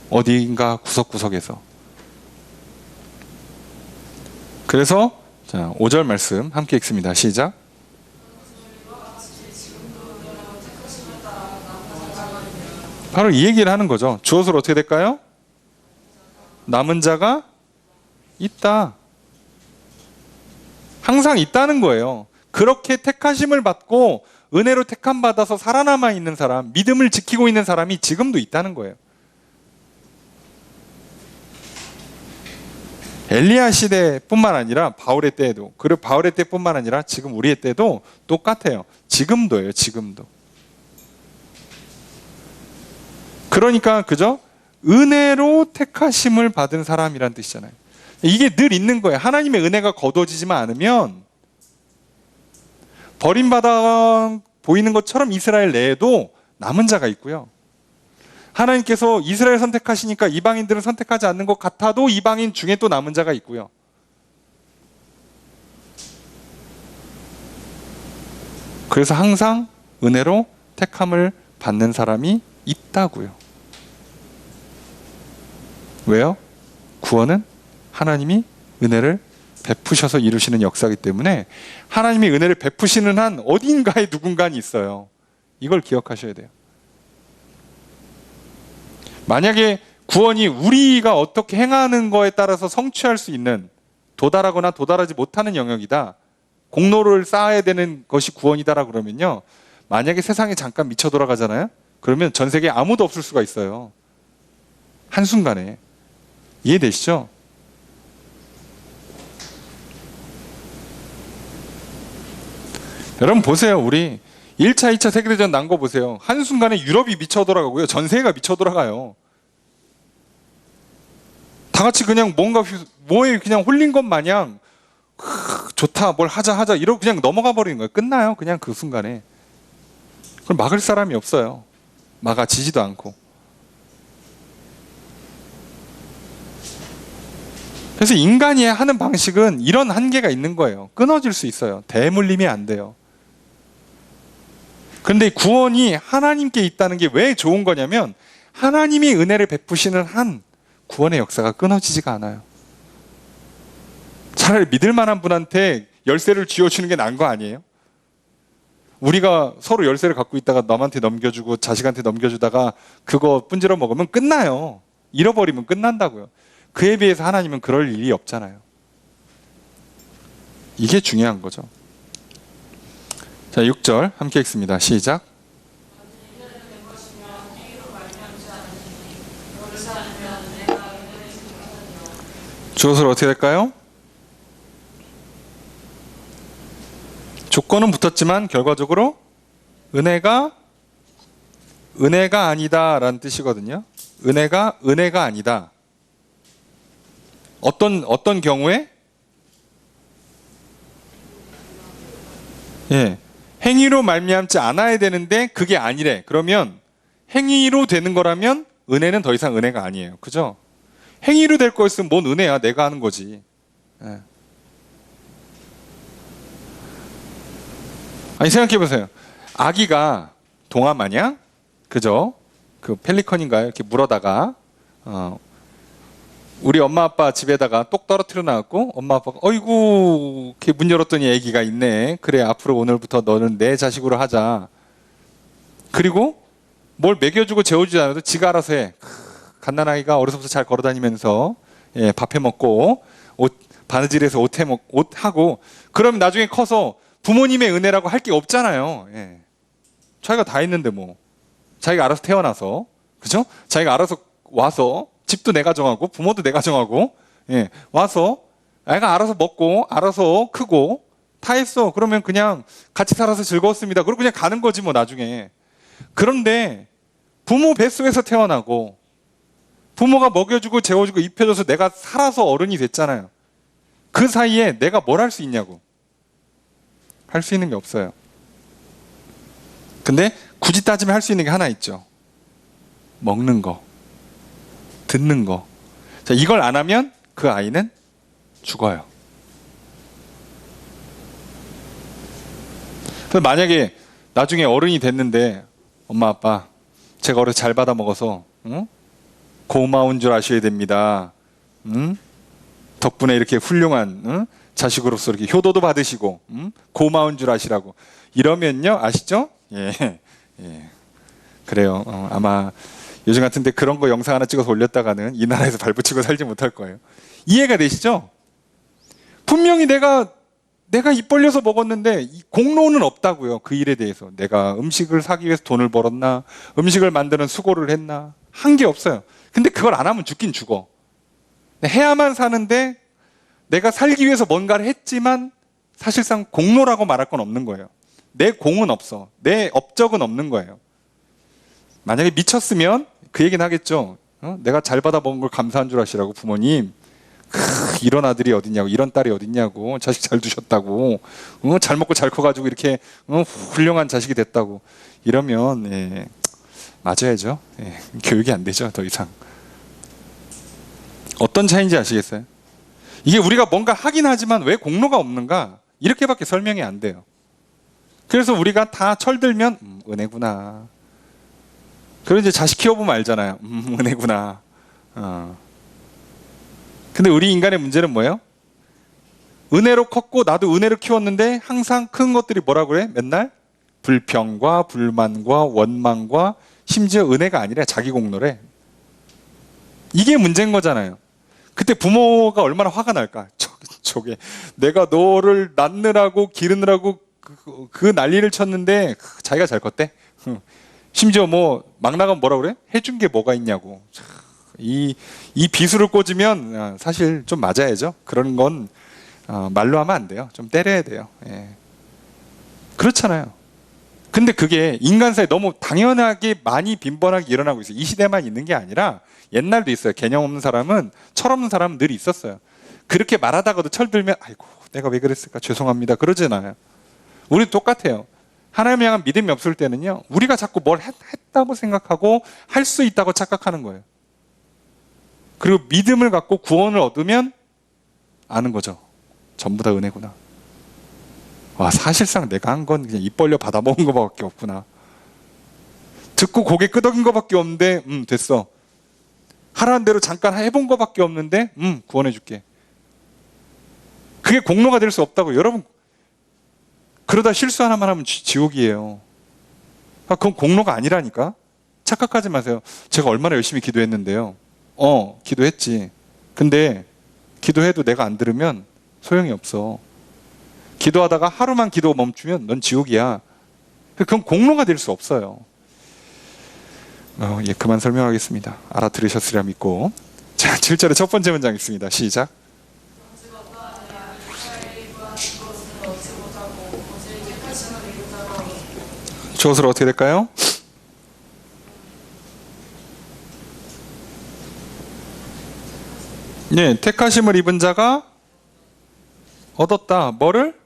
어디인가 구석구석에서. 그래서 자, 5절 말씀 함께 읽습니다. 시작. 바로 이 얘기를 하는 거죠. 주어서로 어떻게 될까요? 남은 자가 있다. 항상 있다는 거예요. 그렇게 택하심을 받고 은혜로 택함 받아서 살아남아 있는 사람, 믿음을 지키고 있는 사람이 지금도 있다는 거예요. 엘리야 시대뿐만 아니라 바울의 때에도, 그리고 바울의 때뿐만 아니라 지금 우리의 때도 똑같아요. 지금도예요. 지금도. 그러니까 그죠? 은혜로 택하심을 받은 사람이란 뜻이잖아요. 이게 늘 있는 거예요. 하나님의 은혜가 거두어지지만 않으면 버림받아 보이는 것처럼 이스라엘 내에도 남은 자가 있고요. 하나님께서 이스라엘 선택하시니까 이방인들은 선택하지 않는 것 같아도 이방인 중에 또 남은 자가 있고요. 그래서 항상 은혜로 택함을 받는 사람이 있다고요. 왜요? 구원은 하나님이 은혜를 베푸셔서 이루시는 역사이기 때문에 하나님이 은혜를 베푸시는 한 어딘가에 누군가는 있어요. 이걸 기억하셔야 돼요. 만약에 구원이 우리가 어떻게 행하는 거에 따라서 성취할 수 있는 도달하거나 도달하지 못하는 영역이다. 공로를 쌓아야 되는 것이 구원이다라고 그러면요. 만약에 세상에 잠깐 미쳐 돌아가잖아요. 그러면 전 세계에 아무도 없을 수가 있어요. 한순간에. 이해되시죠? 여러분 보세요. 우리 1차, 2차 세계대전 난 거 보세요. 한순간에 유럽이 미쳐 돌아가고요. 전 세계가 미쳐 돌아가요. 다 같이 그냥 뭔가 뭐에 그냥 홀린 것 마냥 좋다, 뭘 하자 이러고 그냥 넘어가 버리는 거예요. 끝나요. 그냥 그 순간에. 그걸 막을 사람이 없어요. 막아지지도 않고. 그래서 인간이 하는 방식은 이런 한계가 있는 거예요. 끊어질 수 있어요. 대물림이 안 돼요. 그런데 구원이 하나님께 있다는 게 왜 좋은 거냐면 하나님이 은혜를 베푸시는 한 구원의 역사가 끊어지지가 않아요. 차라리 믿을 만한 분한테 열쇠를 쥐어주는 게 나은 거 아니에요? 우리가 서로 열쇠를 갖고 있다가 남한테 넘겨주고 자식한테 넘겨주다가 그거 분지러 먹으면 끝나요. 잃어버리면 끝난다고요. 그에 비해서 하나님은 그럴 일이 없잖아요. 이게 중요한 거죠. 자, 6절 함께 읽습니다. 시작. 주어서 어떻게 될까요? 조건은 붙었지만 결과적으로 은혜가 아니다라는 뜻이거든요. 은혜가 아니다. 어떤 경우에? 예. 행위로 말미암지 않아야 되는데 그게 아니래. 그러면 행위로 되는 거라면 은혜는 더 이상 은혜가 아니에요. 그죠? 행위로 될 거였으면 뭔 은혜야. 내가 하는 거지. 예. 아니 생각해 보세요. 아기가 동화 마냥 그죠? 그 펠리컨인가요? 이렇게 물어다가 우리 엄마 아빠 집에다가 똑 떨어뜨려 놨고 엄마 아빠가 어이구 이렇게 문 열었더니 아기가 있네. 그래 앞으로 오늘부터 너는 내 자식으로 하자. 그리고 뭘 먹여주고 재워주지 않아도 지가 알아서 해. 갓난아이가 어려서부터 잘 걸어다니면서 예, 밥해 먹고 옷 바느질해서 옷 하고 그럼 나중에 커서 부모님의 은혜라고 할 게 없잖아요. 예. 자기가 다 했는데 뭐 자기가 알아서 태어나서 그죠? 자기가 알아서 와서 집도 내가 정하고 부모도 내가 정하고 예. 와서 애가 알아서 먹고 알아서 크고 다 했어. 그러면 그냥 같이 살아서 즐거웠습니다. 그리고 그냥 가는 거지 뭐 나중에. 그런데 부모 뱃속에서 태어나고 부모가 먹여주고 재워주고 입혀줘서 내가 살아서 어른이 됐잖아요. 그 사이에 내가 뭘 할 수 있냐고. 할 수 있는 게 없어요. 근데 굳이 따지면 할 수 있는 게 하나 있죠. 먹는 거, 듣는 거. 자, 이걸 안 하면 그 아이는 죽어요. 만약에 나중에 어른이 됐는데 엄마 아빠 제가 어려서 잘 받아 먹어서 고마운 줄 아셔야 됩니다. 덕분에 이렇게 훌륭한 자식으로서 이렇게 효도도 받으시고 고마운 줄 아시라고 이러면요 아시죠? 예, 예. 그래요. 아마 요즘 같은데 그런 거 영상 하나 찍어서 올렸다가는 이 나라에서 발붙이고 살지 못할 거예요. 이해가 되시죠? 분명히 내가 입 벌려서 먹었는데 공로는 없다고요. 그 일에 대해서 내가 음식을 사기 위해서 돈을 벌었나 음식을 만드는 수고를 했나 한 게 없어요. 근데 그걸 안 하면 죽긴 죽어. 해야만 사는데 내가 살기 위해서 뭔가를 했지만 사실상 공로라고 말할 건 없는 거예요. 내 공은 없어. 내 업적은 없는 거예요. 만약에 미쳤으면 그 얘기는 하겠죠. 내가 잘 받아 먹은 걸 감사한 줄 아시라고 부모님. 이런 아들이 어딨냐고 이런 딸이 어딨냐고 자식 잘 두셨다고 잘 먹고 잘 커가지고 이렇게 훌륭한 자식이 됐다고 이러면 예, 맞아야죠. 예, 교육이 안 되죠. 더 이상. 어떤 차이인지 아시겠어요? 이게 우리가 뭔가 하긴 하지만 왜 공로가 없는가? 이렇게밖에 설명이 안 돼요. 그래서 우리가 다 철들면 은혜구나. 그리고 이제 자식 키워보면 알잖아요. 은혜구나. 근데 우리 인간의 문제는 뭐예요? 은혜로 컸고 나도 은혜로 키웠는데 항상 큰 것들이 뭐라고 그래? 맨날 불평과 불만과 원망과 심지어 은혜가 아니라 자기 공로래. 이게 문제인 거잖아요. 그때 부모가 얼마나 화가 날까? 저게 내가 너를 낳느라고 기르느라고 그 난리를 쳤는데 자기가 잘 컸대. 심지어 뭐 막 나가면 뭐라 그래? 해준 게 뭐가 있냐고. 이 비수를 꽂으면 사실 좀 맞아야죠. 그런 건 말로 하면 안 돼요. 좀 때려야 돼요. 예. 그렇잖아요. 근데 그게 인간사에 너무 당연하게 많이 빈번하게 일어나고 있어요. 이 시대만 있는 게 아니라 옛날도 있어요. 개념 없는 사람은, 철없는 사람은 늘 있었어요. 그렇게 말하다가도 철들면 아이고 내가 왜 그랬을까 죄송합니다 그러잖아요. 우리 똑같아요. 하나님을 향한 믿음이 없을 때는요, 우리가 자꾸 뭘 했다고 생각하고 할 수 있다고 착각하는 거예요. 그리고 믿음을 갖고 구원을 얻으면 아는 거죠. 전부 다 은혜구나. 와, 사실상 내가 한 건 그냥 입 벌려 받아먹은 것밖에 없구나. 듣고 고개 끄덕인 것밖에 없는데 됐어. 하라는 대로 잠깐 해본 것밖에 없는데 구원해 줄게. 그게 공로가 될 수 없다고. 여러분, 그러다 실수 하나만 하면 지옥이에요. 그건 공로가 아니라니까. 착각하지 마세요. 제가 얼마나 열심히 기도했는데요. 기도했지. 근데 기도해도 내가 안 들으면 소용이 없어. 기도하다가 하루만 기도 멈추면 넌 지옥이야. 그건 공로가 될 수 없어요. 예, 그만 설명하겠습니다. 알아들으셨으리라 믿고. 자, 7절의 첫 번째 문장 있습니다. 시작. 저것을 어떻게 될까요? 네, 택하심을 입은 자가 얻었다. 뭐를?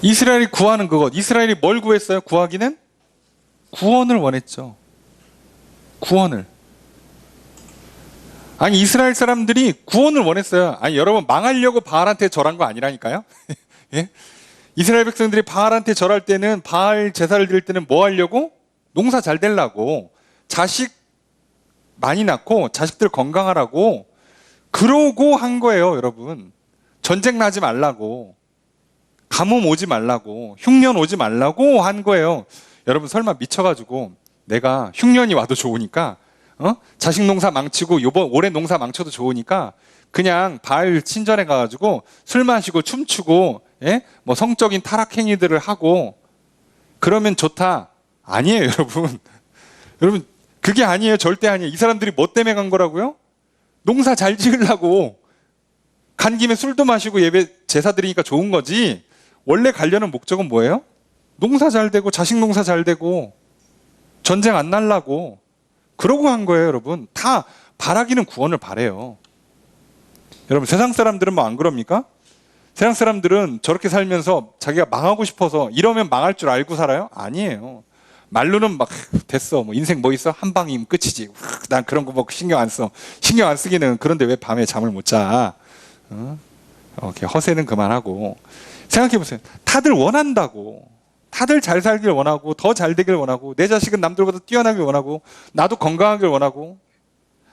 이스라엘이 구하는 그것. 이스라엘이 뭘 구했어요? 구하기는? 구원을 원했죠. 구원을. 아니, 이스라엘 사람들이 구원을 원했어요. 아니, 여러분, 망하려고 바알한테 절한 거 아니라니까요? 예? 이스라엘 백성들이 바알한테 절할 때는, 바알 제사를 드릴 때는 뭐 하려고? 농사 잘 되려고. 자식 많이 낳고 자식들 건강하라고. 그러고 한 거예요, 여러분. 전쟁 나지 말라고. 가뭄 오지 말라고. 흉년 오지 말라고 한 거예요. 여러분, 설마 미쳐가지고 내가 흉년이 와도 좋으니까 자식 농사 망치고 올해 농사 망쳐도 좋으니까 그냥 바알 친전에 가가지고 술 마시고 춤추고, 예? 뭐 성적인 타락 행위들을 하고 그러면 좋다. 아니에요, 여러분. 여러분, 그게 아니에요. 절대 아니에요. 이 사람들이 뭐 때문에 간 거라고요? 농사 잘 지으려고. 간 김에 술도 마시고 예배 제사 드리니까 좋은 거지. 원래 가려는 목적은 뭐예요? 농사 잘 되고 자식 농사 잘 되고 전쟁 안 날라고. 그러고 한 거예요, 여러분. 다 바라기는 구원을 바래요. 여러분, 세상 사람들은 뭐 안 그럽니까? 세상 사람들은 저렇게 살면서 자기가 망하고 싶어서 이러면 망할 줄 알고 살아요? 아니에요. 말로는 막 됐어. 뭐 인생 뭐 있어? 한 방이면 끝이지. 난 그런 거 뭐 신경 안 써. 신경 안 쓰기는. 그런데 왜 밤에 잠을 못 자? 허세는 그만하고. 생각해 보세요. 다들 원한다고. 다들 잘 살길 원하고 더 잘 되길 원하고 내 자식은 남들보다 뛰어나길 원하고 나도 건강하길 원하고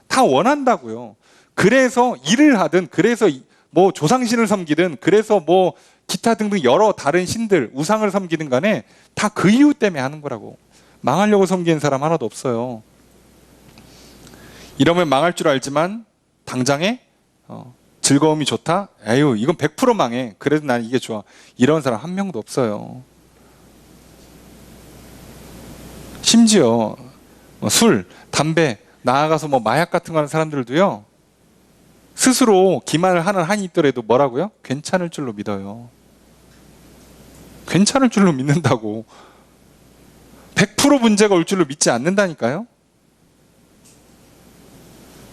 다 원한다고요. 그래서 일을 하든 그래서 뭐 조상신을 섬기든 그래서 뭐 기타 등등 여러 다른 신들 우상을 섬기든 간에 다 그 이유 때문에 하는 거라고. 망하려고 섬기는 사람 하나도 없어요. 이러면 망할 줄 알지만 당장에 즐거움이 좋다? 에휴, 이건 100% 망해. 그래도 난 이게 좋아. 이런 사람 한 명도 없어요. 심지어 술, 담배, 나아가서 뭐 마약 같은 거 하는 사람들도요, 스스로 기만을 하는 한이 있더라도 뭐라고요? 괜찮을 줄로 믿어요. 괜찮을 줄로 믿는다고. 100% 문제가 올 줄로 믿지 않는다니까요.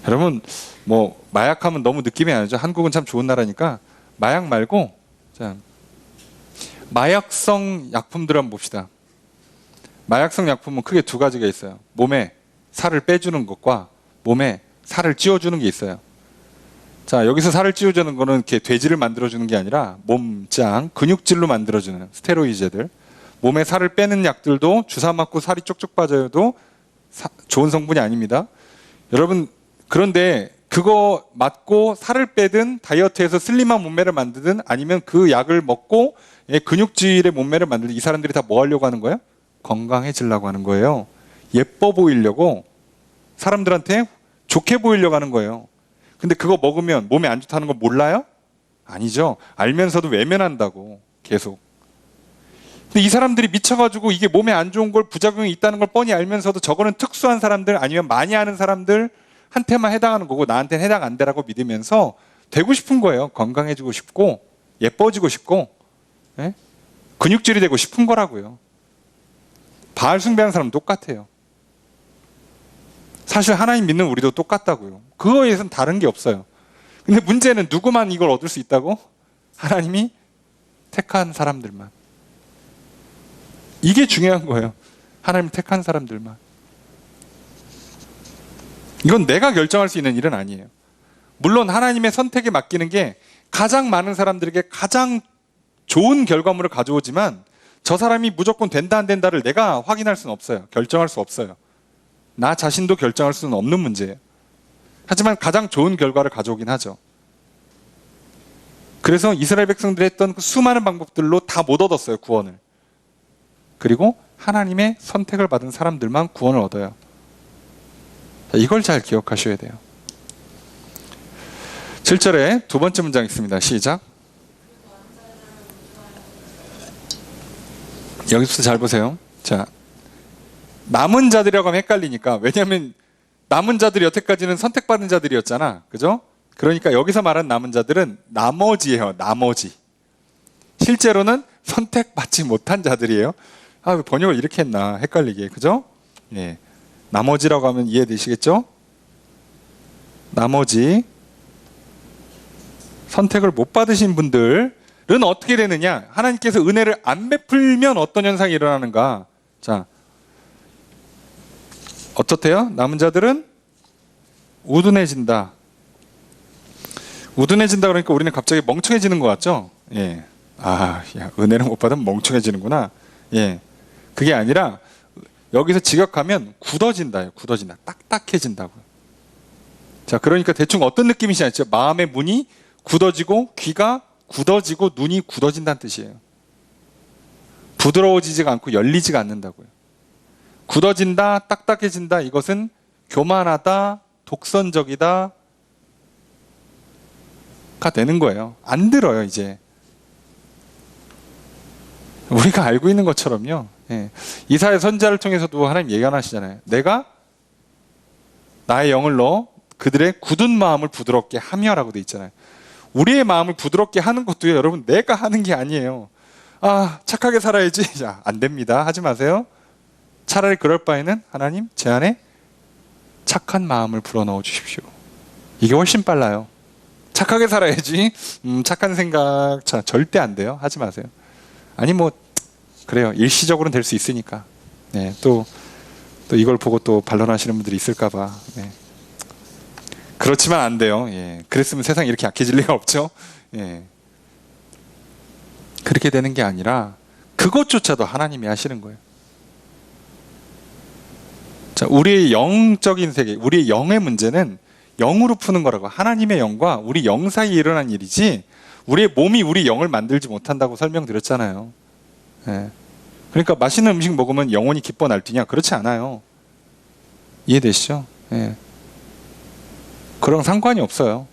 여러분, 뭐 마약하면 너무 느낌이 안 오죠. 한국은 참 좋은 나라니까 마약 말고 자, 마약성 약품들 한번 봅시다. 마약성 약품은 크게 두 가지가 있어요. 몸에 살을 빼주는 것과 몸에 살을 찌워주는 게 있어요. 자, 여기서 살을 찌워주는 거는 이렇게 돼지를 만들어주는 게 아니라 몸짱, 근육질로 만들어주는 스테로이드제들. 몸에 살을 빼는 약들도 주사 맞고 살이 쪽쪽 빠져도 좋은 성분이 아닙니다. 여러분, 그런데 그거 맞고 살을 빼든 다이어트해서 슬림한 몸매를 만들든 아니면 그 약을 먹고 근육질의 몸매를 만들든 이 사람들이 다 뭐 하려고 하는 거예요? 건강해지려고 하는 거예요. 예뻐 보이려고, 사람들한테 좋게 보이려고 하는 거예요. 근데 그거 먹으면 몸에 안 좋다는 거 몰라요? 아니죠. 알면서도 외면한다고 계속. 근데 이 사람들이 미쳐가지고 이게 몸에 안 좋은 걸 부작용이 있다는 걸 뻔히 알면서도 저거는 특수한 사람들 아니면 많이 하는 사람들 한테만 해당하는 거고 나한테는 해당 안 되라고 믿으면서 되고 싶은 거예요. 건강해지고 싶고 예뻐지고 싶고, 예? 근육질이 되고 싶은 거라고요. 바알 숭배하는 사람은 똑같아요. 사실 하나님 믿는 우리도 똑같다고요. 그거에선 다른 게 없어요. 근데 문제는 누구만 이걸 얻을 수 있다고? 하나님이 택한 사람들만. 이게 중요한 거예요. 하나님 택한 사람들만. 이건 내가 결정할 수 있는 일은 아니에요. 물론 하나님의 선택에 맡기는 게 가장 많은 사람들에게 가장 좋은 결과물을 가져오지만 저 사람이 무조건 된다 안 된다를 내가 확인할 수는 없어요. 결정할 수 없어요. 나 자신도 결정할 수는 없는 문제예요. 하지만 가장 좋은 결과를 가져오긴 하죠. 그래서 이스라엘 백성들이 했던 그 수많은 방법들로 다 못 얻었어요, 구원을. 그리고 하나님의 선택을 받은 사람들만 구원을 얻어요. 이걸 잘 기억하셔야 돼요. 7절에 두 번째 문장 있습니다. 시작. 여기서 잘 보세요. 자, 남은 자들이라고 하면 헷갈리니까. 왜냐하면 남은 자들이 여태까지는 선택받은 자들이었잖아. 그죠? 그러니까 여기서 말한 남은 자들은 나머지예요. 나머지. 실제로는 선택받지 못한 자들이에요. 아, 왜 번역을 이렇게 했나 헷갈리게. 그죠? 예. 나머지라고 하면 이해되시겠죠? 나머지 선택을 못 받으신 분들은 어떻게 되느냐? 하나님께서 은혜를 안 베풀면 어떤 현상이 일어나는가? 자, 어떻대요? 남은 자들은 우둔해진다. 우둔해진다 그러니까 우리는 갑자기 멍청해지는 것 같죠? 예. 아, 야, 은혜를 못 받으면 멍청해지는구나. 예. 그게 아니라 여기서 직역하면 굳어진다요. 굳어진다. 딱딱해진다고요. 자, 그러니까 대충 어떤 느낌이신지 아시죠? 마음의 문이 굳어지고 귀가 굳어지고 눈이 굳어진다는 뜻이에요. 부드러워지지가 않고 열리지가 않는다고요. 굳어진다, 딱딱해진다, 이것은 교만하다, 독선적이다 가 되는 거예요. 안 들어요, 이제. 우리가 알고 있는 것처럼요. 예. 이사야 선지자를 통해서도 하나님 예언하시잖아요. 내가 나의 영을 넣어 그들의 굳은 마음을 부드럽게 하며라고 돼 있잖아요. 우리의 마음을 부드럽게 하는 것도요, 여러분, 내가 하는 게 아니에요. 아, 착하게 살아야지. 자, 안 됩니다. 하지 마세요. 차라리 그럴 바에는 하나님, 제 안에 착한 마음을 불어넣어 주십시오. 이게 훨씬 빨라요. 착하게 살아야지. 착한 생각. 자, 절대 안 돼요. 하지 마세요. 아니, 뭐, 그래요. 일시적으로는 될 수 있으니까. 네, 또 이걸 보고 또 반론하시는 분들이 있을까봐. 네. 그렇지만 안 돼요. 예. 그랬으면 세상이 이렇게 약해질 리가 없죠. 예. 그렇게 되는 게 아니라 그것조차도 하나님이 하시는 거예요. 자, 우리의 영적인 세계, 우리의 영의 문제는 영으로 푸는 거라고. 하나님의 영과 우리 영 사이에 일어난 일이지 우리의 몸이 우리 영을 만들지 못한다고 설명드렸잖아요. 예. 그러니까 맛있는 음식 먹으면 영혼이 기뻐 날뛰냐? 그렇지 않아요. 이해되시죠? 예. 그런 상관이 없어요.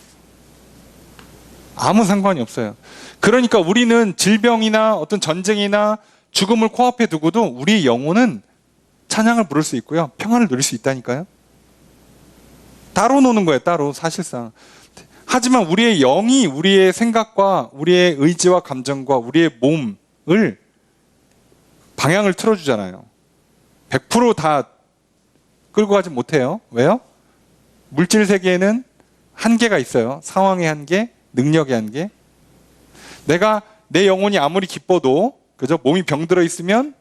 아무 상관이 없어요. 그러니까 우리는 질병이나 어떤 전쟁이나 죽음을 코앞에 두고도 우리의 영혼은 찬양을 부를 수 있고요. 평안을 누릴 수 있다니까요. 따로 노는 거예요. 따로 사실상. 하지만 우리의 영이 우리의 생각과 우리의 의지와 감정과 우리의 몸을 방향을 틀어주잖아요. 100% 끌고 가지 못해요. 왜요? 물질 세계에는 한계가 있어요. 상황의 한계, 능력의 한계. 내가 내 영혼이 아무리 기뻐도 그죠? 몸이 병들어 있으면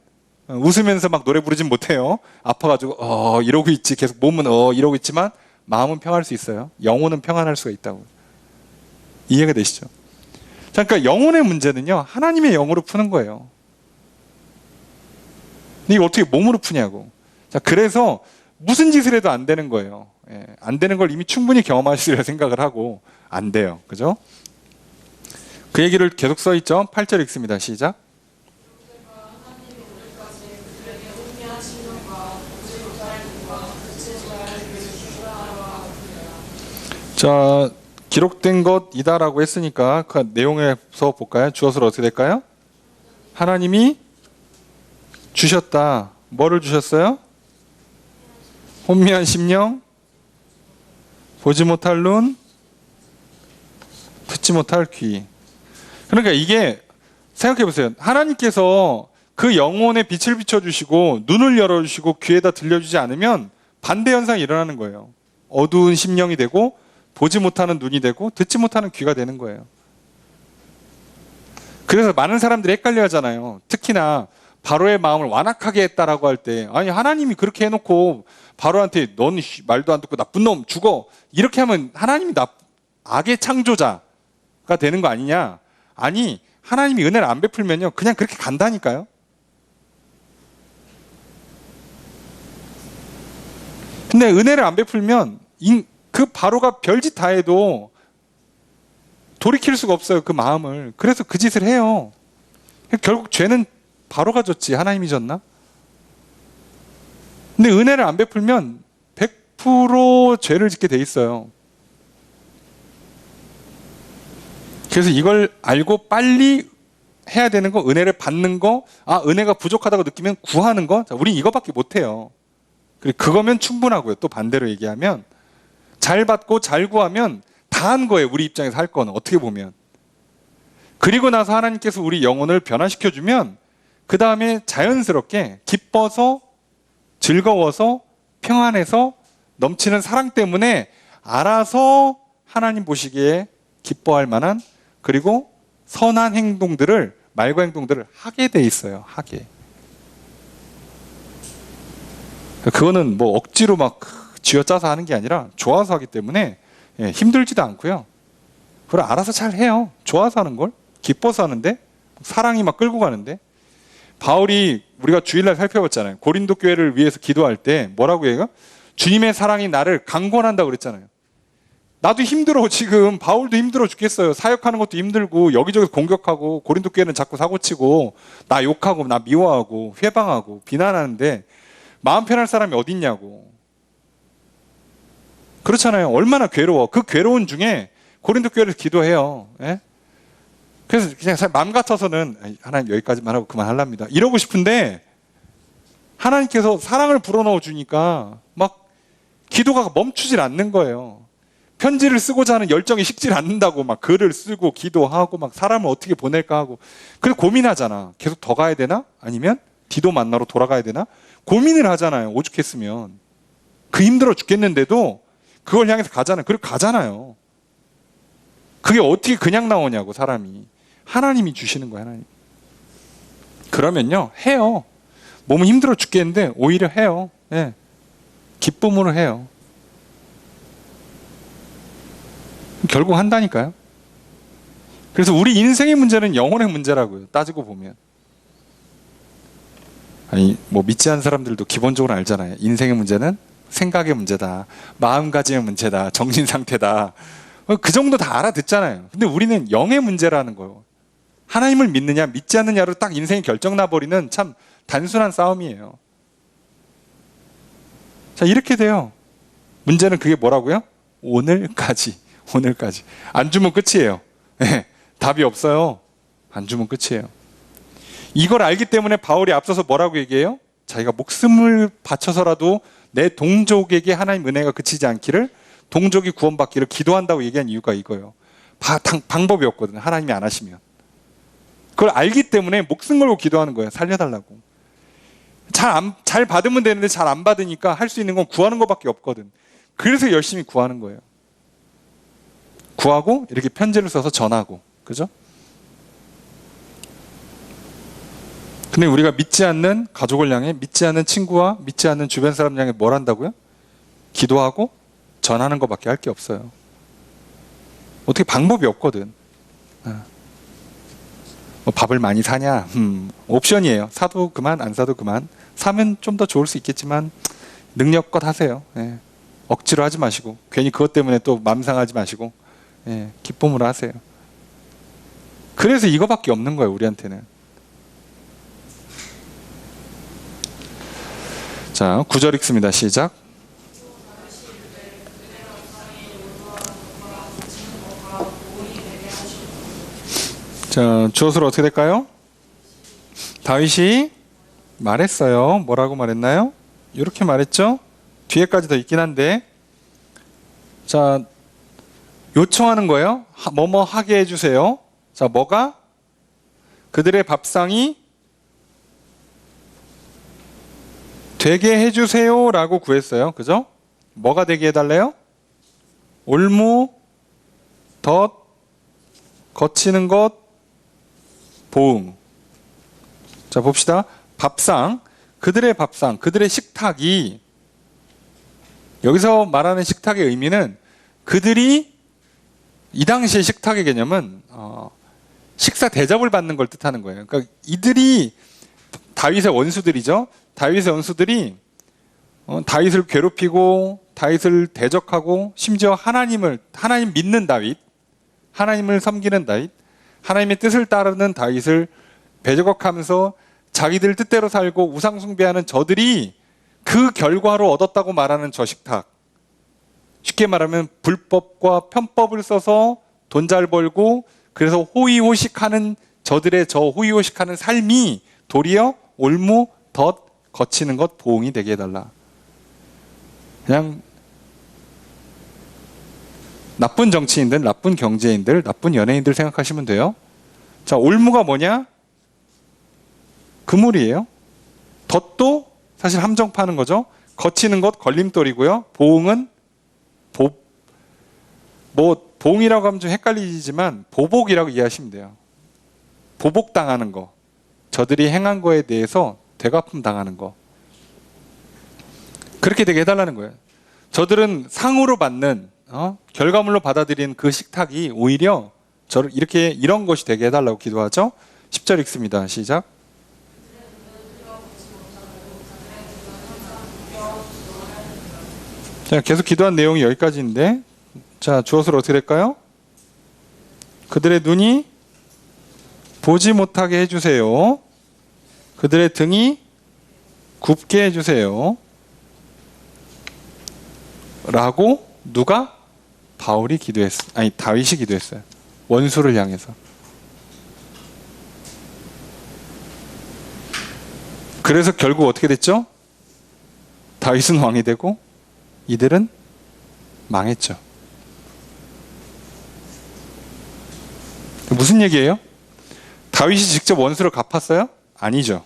웃으면서 막 노래 부르진 못해요. 아파가지고 이러고 있지. 계속 몸은 이러고 있지만 마음은 평안할 수 있어요. 영혼은 평안할 수가 있다고. 이해가 되시죠? 자, 그러니까 영혼의 문제는요, 하나님의 영으로 푸는 거예요. 근데 이거 어떻게 몸으로 푸냐고. 자, 그래서 무슨 짓을 해도 안 되는 거예요. 예, 안 되는 걸 이미 충분히 경험하시리라 생각을 하고 안 돼요. 그죠? 그 얘기를 계속 써 있죠. 8절 읽습니다. 시작. 자, 기록된 것이다라고 했으니까 그 내용에서 볼까요? 주어서는 어떻게 될까요? 하나님이 주셨다. 뭐를 주셨어요? 혼미한 심령, 보지 못할 눈, 듣지 못할 귀. 그러니까 이게 생각해 보세요. 하나님께서 그 영혼에 빛을 비춰주시고 눈을 열어주시고 귀에다 들려주지 않으면 반대 현상이 일어나는 거예요. 어두운 심령이 되고 보지 못하는 눈이 되고 듣지 못하는 귀가 되는 거예요. 그래서 많은 사람들이 헷갈려 하잖아요. 특히나 바로의 마음을 완악하게 했다라고 할 때, 아니 하나님이 그렇게 해놓고 바로한테 넌 말도 안 듣고 나쁜 놈 죽어, 이렇게 하면 하나님이 악의 창조자가 되는 거 아니냐? 아니, 하나님이 은혜를 안 베풀면요 그냥 그렇게 간다니까요. 근데 은혜를 안 베풀면 그 바로가 별짓 다 해도 돌이킬 수가 없어요, 그 마음을. 그래서 그 짓을 해요. 결국 죄는 바로가 졌지 하나님이 졌나? 근데 은혜를 안 베풀면 100% 죄를 짓게 돼 있어요. 그래서 이걸 알고 빨리 해야 되는 거, 은혜를 받는 거, 은혜가 부족하다고 느끼면 구하는 거. 자, 우린 이거밖에 못해요. 그리고 그거면 충분하고요. 또 반대로 얘기하면 잘 받고 잘 구하면 다 한 거예요. 우리 입장에서 할 거는 어떻게 보면. 그리고 나서 하나님께서 우리 영혼을 변화시켜주면 그 다음에 자연스럽게 기뻐서 즐거워서 평안해서 넘치는 사랑 때문에 알아서 하나님 보시기에 기뻐할 만한, 그리고 선한 행동들을, 말과 행동들을 하게 돼 있어요. 하게. 그거는 뭐 억지로 막 쥐어짜서 하는 게 아니라 좋아서 하기 때문에 힘들지도 않고요. 그걸 알아서 잘 해요. 좋아서 하는 걸. 기뻐서 하는데, 사랑이 막 끌고 가는데. 바울이 우리가 주일날 살펴봤잖아요. 고린도 교회를 위해서 기도할 때 뭐라고 해요? 주님의 사랑이 나를 강권한다고 그랬잖아요. 나도 힘들어. 지금 바울도 힘들어 죽겠어요. 사역하는 것도 힘들고 여기저기 공격하고 고린도 교회는 자꾸 사고치고 나 욕하고 나 미워하고 회방하고 비난하는데 마음 편할 사람이 어디 있냐고. 그렇잖아요. 얼마나 괴로워. 그 괴로운 중에 고린도 교회를 기도해요. 예? 그래서 그냥 마음 같아서는 하나님 여기까지만 하고 그만하랍니다 이러고 싶은데, 하나님께서 사랑을 불어넣어 주니까 막 기도가 멈추질 않는 거예요. 편지를 쓰고자 하는 열정이 식질 않는다고 막 글을 쓰고 기도하고 막 사람을 어떻게 보낼까 하고. 그래서 고민하잖아. 계속 더 가야 되나? 아니면 디도 만나러 돌아가야 되나? 고민을 하잖아요. 오죽했으면. 그 힘들어 죽겠는데도 그걸 향해서 가잖아요. 그리고 가잖아요. 그게 어떻게 그냥 나오냐고, 사람이. 하나님이 주시는 거예요, 하나님. 그러면요, 해요. 몸은 힘들어 죽겠는데 오히려 해요. 예. 기쁨으로 해요. 결국 한다니까요. 그래서 우리 인생의 문제는 영혼의 문제라고요. 따지고 보면. 아니, 뭐 믿지 않는 사람들도 기본적으로 알잖아요. 인생의 문제는 생각의 문제다, 마음가짐의 문제다, 정신 상태다. 그 정도 다 알아듣잖아요. 근데 우리는 영의 문제라는 거예요. 하나님을 믿느냐 믿지 않느냐로 딱 인생이 결정 나버리는 참 단순한 싸움이에요. 자, 이렇게 돼요. 문제는 그게 뭐라고요? 오늘까지. 안 주면 끝이에요. 네, 답이 없어요. 안 주면 끝이에요. 이걸 알기 때문에 바울이 앞서서 뭐라고 얘기해요? 자기가 목숨을 바쳐서라도 내 동족에게 하나님 은혜가 그치지 않기를, 동족이 구원받기를 기도한다고 얘기한 이유가 이거예요. 방법이 없거든요. 하나님이 안 하시면. 그걸 알기 때문에 목숨 걸고 기도하는 거예요. 살려달라고. 잘 받으면 되는데 잘 안 받으니까 할 수 있는 건 구하는 것밖에 없거든. 그래서 열심히 구하는 거예요. 구하고 이렇게 편지를 써서 전하고. 그죠? 근데 우리가 믿지 않는 가족을 향해, 믿지 않는 친구와 믿지 않는 주변 사람 향해 뭘 한다고요? 기도하고 전하는 것밖에 할 게 없어요. 어떻게 방법이 없거든. 뭐 밥을 많이 사냐? 옵션이에요. 사도 그만, 안 사도 그만. 사면 좀 더 좋을 수 있겠지만 능력껏 하세요. 예. 억지로 하지 마시고, 괜히 그것 때문에 또 맘 상하지 마시고, 예. 기쁨으로 하세요. 그래서 이거밖에 없는 거예요, 우리한테는. 자, 9절 읽습니다. 시작. 자, 주어서로 어떻게 될까요? 다윗이 말했어요. 뭐라고 말했나요? 이렇게 말했죠? 뒤에까지 더 있긴 한데, 자, 요청하는 거예요. 뭐뭐 하게 해주세요. 자, 뭐가? 그들의 밥상이 되게 해주세요라고 구했어요. 그죠? 뭐가 되게 해달래요? 올무, 덧, 거치는 것, 보응. 자, 봅시다. 밥상, 그들의 밥상, 그들의 식탁이, 여기서 말하는 식탁의 의미는 그들이 이 당시의 식탁의 개념은 식사 대접을 받는 걸 뜻하는 거예요. 그러니까 이들이 다윗의 원수들이죠. 다윗의 원수들이 다윗을 괴롭히고 다윗을 대적하고 심지어 하나님 믿는 다윗, 하나님을 섬기는 다윗, 하나님의 뜻을 따르는 다윗을 배적하면서 자기들 뜻대로 살고 우상 숭배하는 저들이 그 결과로 얻었다고 말하는 저 식탁. 쉽게 말하면 불법과 편법을 써서 돈 잘 벌고 그래서 호의호식하는 저들의 저 호의호식하는 삶이 도리어 올무, 덧, 거치는 것, 보응이 되게 해달라. 그냥 나쁜 정치인들, 나쁜 경제인들, 나쁜 연예인들 생각하시면 돼요. 자, 올무가 뭐냐? 그물이에요. 덧도 사실 함정 파는 거죠. 거치는 것 걸림돌이고요. 보응은 보응이라고 하면 좀 헷갈리지만 보복이라고 이해하시면 돼요. 보복당하는 거. 저들이 행한 거에 대해서 되갚음 당하는 거. 그렇게 되게 해달라는 거예요. 저들은 상으로 받는 결과물로 받아들이는 그 식탁이 오히려 저를 이런 것이 되게 해달라고 기도하죠. 10절 읽습니다. 시작. 자, 계속 기도한 내용이 여기까지인데, 자, 주어서로 어떻게 될까요? 그들의 눈이 보지 못하게 해주세요. 그들의 등이 굽게 해주세요. 라고 누가? 다윗이 기도했어요. 원수를 향해서. 그래서 결국 어떻게 됐죠? 다윗은 왕이 되고 이들은 망했죠. 무슨 얘기예요? 다윗이 직접 원수를 갚았어요? 아니죠.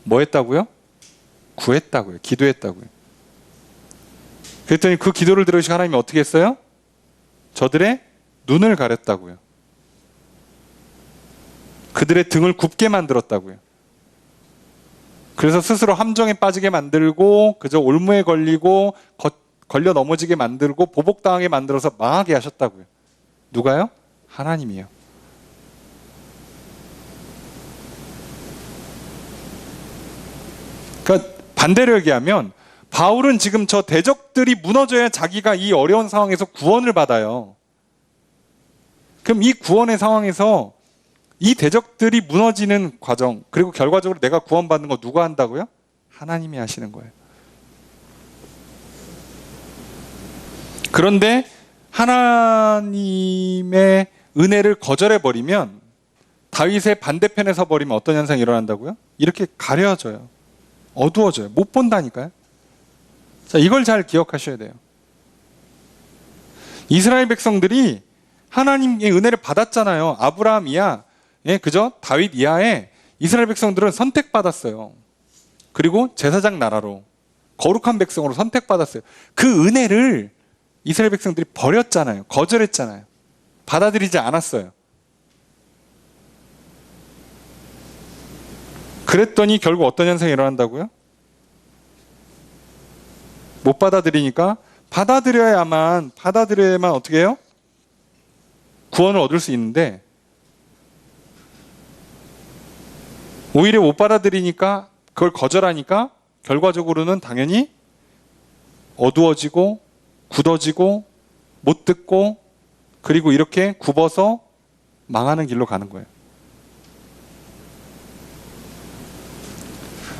뭐 했다고요? 구했다고요. 기도했다고요. 그랬더니 그 기도를 들으시고 하나님이 어떻게 했어요? 저들의 눈을 가렸다고요. 그들의 등을 굽게 만들었다고요. 그래서 스스로 함정에 빠지게 만들고 그저 올무에 걸리고 걸려 넘어지게 만들고 보복당하게 만들어서 망하게 하셨다고요. 누가요? 하나님이요. 그러니까 반대로 얘기하면 바울은 지금 저 대적들이 무너져야 자기가 이 어려운 상황에서 구원을 받아요. 그럼 이 구원의 상황에서 이 대적들이 무너지는 과정, 그리고 결과적으로 내가 구원받는 거 누가 한다고요? 하나님이 하시는 거예요. 그런데 하나님의 은혜를 거절해버리면, 다윗의 반대편에 서버리면 어떤 현상이 일어난다고요? 이렇게 가려져요. 어두워져요. 못 본다니까요. 자, 이걸 잘 기억하셔야 돼요. 이스라엘 백성들이 하나님의 은혜를 받았잖아요. 아브라함 이하, 그죠? 다윗 이하에 이스라엘 백성들은 선택받았어요. 그리고 제사장 나라로, 거룩한 백성으로 선택받았어요. 그 은혜를 이스라엘 백성들이 버렸잖아요. 거절했잖아요. 받아들이지 않았어요. 그랬더니 결국 어떤 현상이 일어난다고요? 못 받아들이니까 받아들여야만 어떻게 해요? 구원을 얻을 수 있는데, 오히려 못 받아들이니까, 그걸 거절하니까 결과적으로는 당연히 어두워지고 굳어지고 못 듣고 그리고 이렇게 굽어서 망하는 길로 가는 거예요.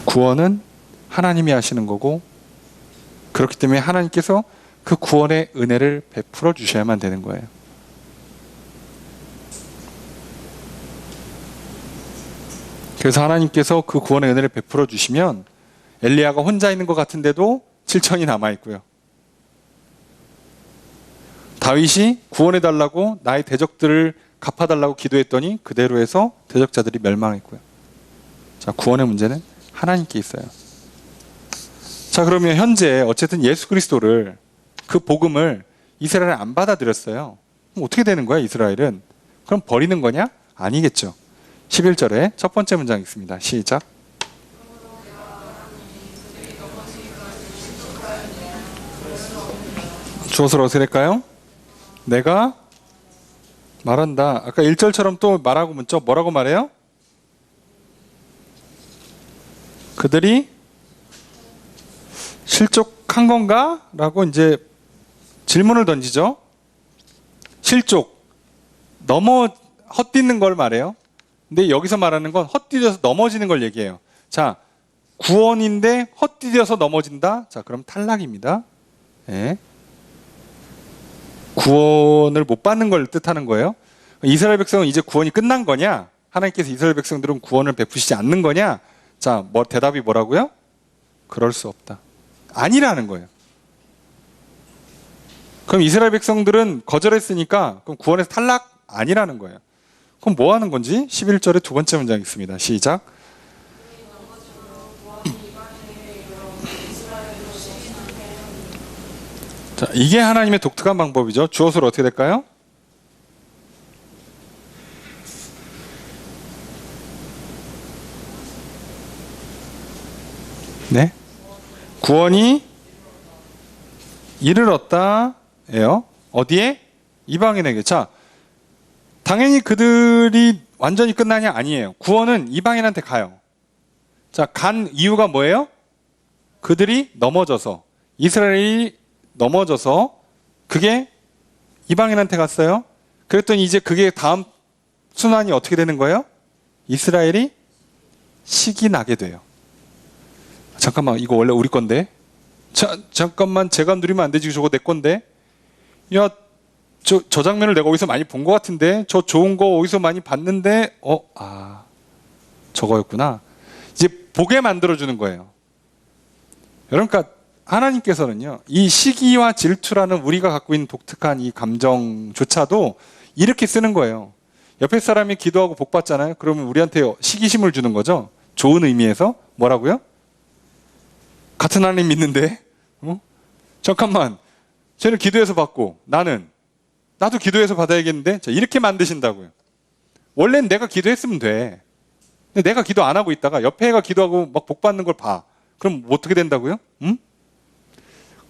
구원은 하나님이 하시는 거고, 그렇기 때문에 하나님께서 그 구원의 은혜를 베풀어 주셔야만 되는 거예요. 그래서 하나님께서 그 구원의 은혜를 베풀어 주시면 엘리야가 혼자 있는 것 같은데도 7천이 남아있고요. 다윗이 구원해달라고 나의 대적들을 갚아달라고 기도했더니 그대로 해서 대적자들이 멸망했고요. 자, 구원의 문제는 하나님께 있어요. 자, 그러면 현재 어쨌든 예수 그리스도를, 그 복음을 이스라엘은 안 받아들였어요. 그럼 어떻게 되는 거야, 이스라엘은? 그럼 버리는 거냐? 아니겠죠. 11절에 첫 번째 문장 있습니다. 시작. 주어서 어떻게 될까요? 내가 말한다. 아까 1절처럼 또 말하고 문자 뭐라고 말해요? 그들이 실족한 건가? 라고 이제 질문을 던지죠. 실족, 헛디는 걸 말해요. 근데 여기서 말하는 건 헛디뎌서 넘어지는 걸 얘기해요. 자, 구원인데 헛디뎌서 넘어진다? 자, 그럼 탈락입니다. 네. 구원을 못 받는 걸 뜻하는 거예요. 이스라엘 백성은 이제 구원이 끝난 거냐? 하나님께서 이스라엘 백성들은 구원을 베푸시지 않는 거냐? 자, 대답이 뭐라고요? 그럴 수 없다. 아니라는 거예요. 그럼 이스라엘 백성들은 거절했으니까 그럼 구원에서 탈락? 아니라는 거예요. 그럼 뭐 하는 건지 11절에 두 번째 문장 있습니다. 시작. 자, 이게 하나님의 독특한 방법이죠. 주어서로 어떻게 될까요? 네. 구원이 이르렀다예요. 어디에? 이방인에게. 자, 당연히 그들이 완전히 끝나냐? 아니에요. 구원은 이방인한테 가요. 자, 간 이유가 뭐예요? 그들이 넘어져서, 이스라엘이 넘어져서 그게 이방인한테 갔어요. 그랬더니 이제 그게 다음 순환이 어떻게 되는 거예요? 이스라엘이 식이 나게 돼요. 잠깐만, 이거 원래 우리 건데. 잠깐만, 제가 누리면 안 되지. 저거 내 건데. 야, 저 장면을 내가 어디서 많이 본 것 같은데. 저 좋은 거 어디서 많이 봤는데. 저거였구나. 이제 보게 만들어주는 거예요. 여러분, 그러니까 하나님께서는요, 이 시기와 질투라는 우리가 갖고 있는 독특한 이 감정조차도 이렇게 쓰는 거예요. 옆에 사람이 기도하고 복 받잖아요. 그러면 우리한테 시기심을 주는 거죠. 좋은 의미에서. 뭐라고요? 같은 하나님 믿는데, 잠깐만, 쟤는 기도해서 받고 나도 기도해서 받아야겠는데. 자, 이렇게 만드신다고요. 원래는 내가 기도했으면 돼. 근데 내가 기도 안 하고 있다가 옆에 애가 기도하고 막 복 받는 걸 봐. 그럼 어떻게 된다고요?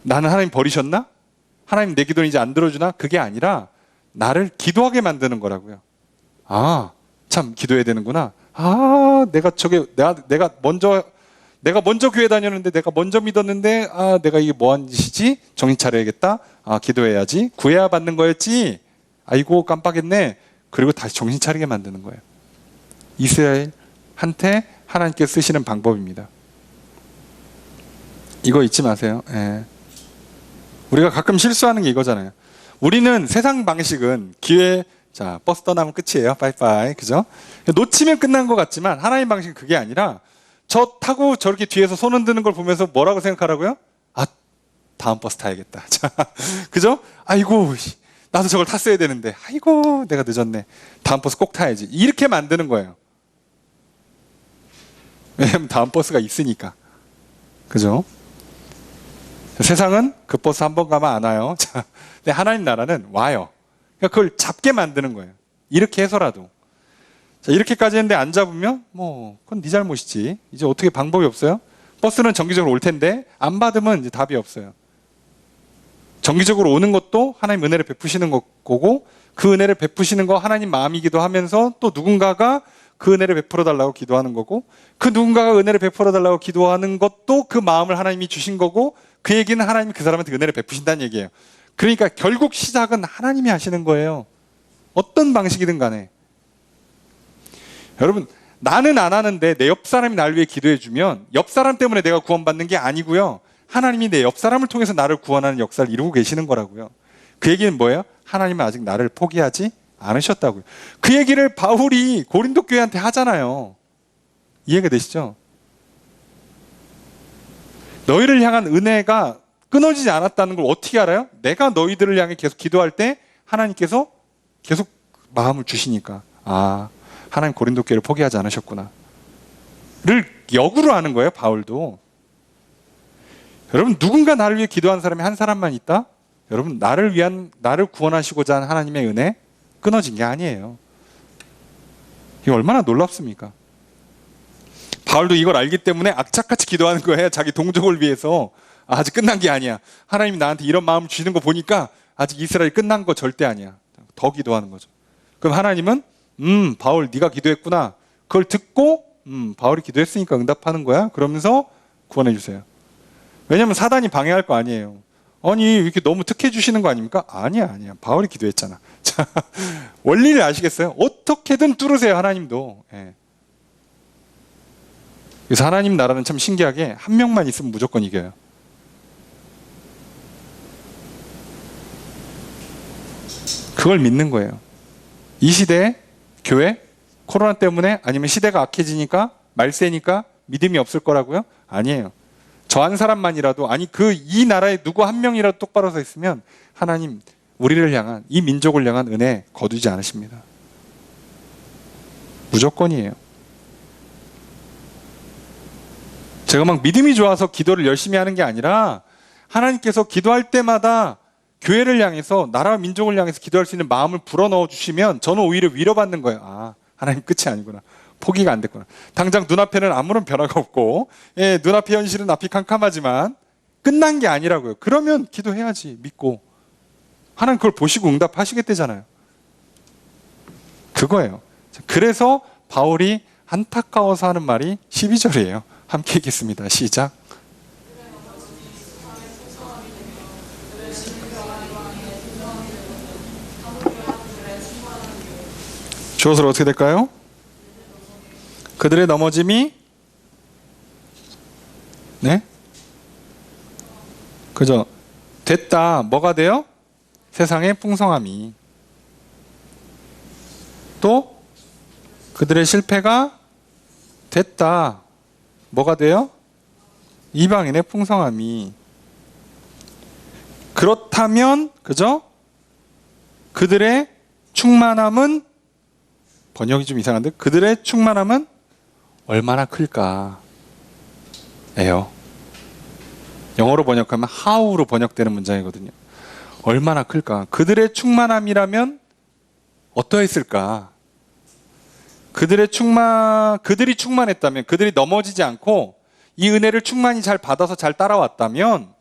나는 하나님 버리셨나? 하나님 내 기도는 이제 안 들어주나? 그게 아니라 나를 기도하게 만드는 거라고요. 아, 참 기도해야 되는구나. 내가 먼저 교회 다녔는데, 내가 먼저 믿었는데, 내가 이게 뭐한 짓이지? 정신 차려야겠다. 기도해야지. 구해야 받는 거였지. 아이고, 깜빡했네. 그리고 다시 정신 차리게 만드는 거예요. 이스라엘한테 하나님께 쓰시는 방법입니다. 이거 잊지 마세요. 예. 우리가 가끔 실수하는 게 이거잖아요. 우리는 세상 방식은 기회, 자, 버스 떠나면 끝이에요. 빠이빠이. 그죠? 놓치면 끝난 것 같지만 하나님 방식은 그게 아니라 저 타고 저렇게 뒤에서 손 흔드는 걸 보면서 뭐라고 생각하라고요? 다음 버스 타야겠다. 자, 그죠? 아이고, 나도 저걸 탔어야 되는데. 아이고, 내가 늦었네. 다음 버스 꼭 타야지. 이렇게 만드는 거예요. 왜냐면 다음 버스가 있으니까. 그죠? 세상은 그 버스 한 번 가면 안 와요. 자, 근데 하나님 나라는 와요. 그러니까 그걸 잡게 만드는 거예요. 이렇게 해서라도. 자, 이렇게까지 했는데 안 잡으면 그건 네 잘못이지. 이제 어떻게 방법이 없어요? 버스는 정기적으로 올 텐데 안 받으면 이제 답이 없어요. 정기적으로 오는 것도 하나님 은혜를 베푸시는 거고, 그 은혜를 베푸시는 거 하나님 마음이기도 하면서 또 누군가가 그 은혜를 베풀어 달라고 기도하는 거고, 그 누군가가 은혜를 베풀어 달라고 기도하는 것도 그 마음을 하나님이 주신 거고, 그 얘기는 하나님이 그 사람한테 은혜를 베푸신다는 얘기예요. 그러니까 결국 시작은 하나님이 하시는 거예요. 어떤 방식이든 간에. 여러분, 나는 안 하는데 내 옆 사람이 나를 위해 기도해 주면 옆 사람 때문에 내가 구원받는 게 아니고요. 하나님이 내 옆 사람을 통해서 나를 구원하는 역사를 이루고 계시는 거라고요. 그 얘기는 뭐예요? 하나님은 아직 나를 포기하지 않으셨다고요. 그 얘기를 바울이 고린도 교회한테 하잖아요. 이해가 되시죠? 너희를 향한 은혜가 끊어지지 않았다는 걸 어떻게 알아요? 내가 너희들을 향해 계속 기도할 때 하나님께서 계속 마음을 주시니까 하나님 고린도 교회를 포기하지 않으셨구나 를 역으로 하는 거예요. 바울도. 여러분, 누군가 나를 위해 기도한 사람이 한 사람만 있다? 여러분, 나를 구원하시고자 한 하나님의 은혜 끊어진 게 아니에요. 이거 얼마나 놀랍습니까? 바울도 이걸 알기 때문에 악착같이 기도하는 거예요. 자기 동족을 위해서. 아직 끝난 게 아니야. 하나님이 나한테 이런 마음을 주시는 거 보니까 아직 이스라엘이 끝난 거 절대 아니야. 더 기도하는 거죠. 그럼 하나님은 바울 네가 기도했구나. 그걸 듣고 바울이 기도했으니까 응답하는 거야. 그러면서 구원해 주세요. 왜냐하면 사단이 방해할 거 아니에요. 아니 이렇게 너무 특혜 주시는 거 아닙니까? 아니야. 바울이 기도했잖아. 자, 원리를 아시겠어요? 어떻게든 뚫으세요. 하나님도. 예. 그래서 하나님 나라는 참 신기하게 한 명만 있으면 무조건 이겨요. 그걸 믿는 거예요. 이 시대에 교회 코로나 때문에 아니면 시대가 악해지니까 말세니까 믿음이 없을 거라고요? 아니에요. 저 한 사람만이라도 이 나라에 누구 한 명이라도 똑바로 서 있으면 하나님 우리를 향한 이 민족을 향한 은혜 거두지 않으십니다. 무조건이에요. 제가 막 믿음이 좋아서 기도를 열심히 하는 게 아니라 하나님께서 기도할 때마다 교회를 향해서 나라와 민족을 향해서 기도할 수 있는 마음을 불어넣어 주시면 저는 오히려 위로받는 거예요. 하나님 끝이 아니구나. 포기가 안 됐구나. 당장 눈앞에는 아무런 변화가 없고 눈앞의 현실은 앞이 캄캄하지만 끝난 게 아니라고요. 그러면 기도해야지 믿고 하나님 그걸 보시고 응답하시겠대잖아요. 그거예요. 그래서 바울이 안타까워서 하는 말이 12절이에요. 함께 읽겠습니다. 시작. 주어서 어떻게 될까요? 그들의 넘어짐이 그죠? 됐다. 뭐가 돼요? 세상의 풍성함이. 또 그들의 실패가 됐다. 뭐가 돼요? 이방인의 풍성함이. 그렇다면 그죠? 그들의 충만함은 번역이 좀 이상한데 그들의 충만함은 얼마나 클까? 예요. 영어로 번역하면 how로 번역되는 문장이거든요. 얼마나 클까? 그들의 충만함이라면 어떠했을까? 그들이 충만했다면, 그들이 넘어지지 않고 이 은혜를 충만히 잘 받아서 잘 따라왔다면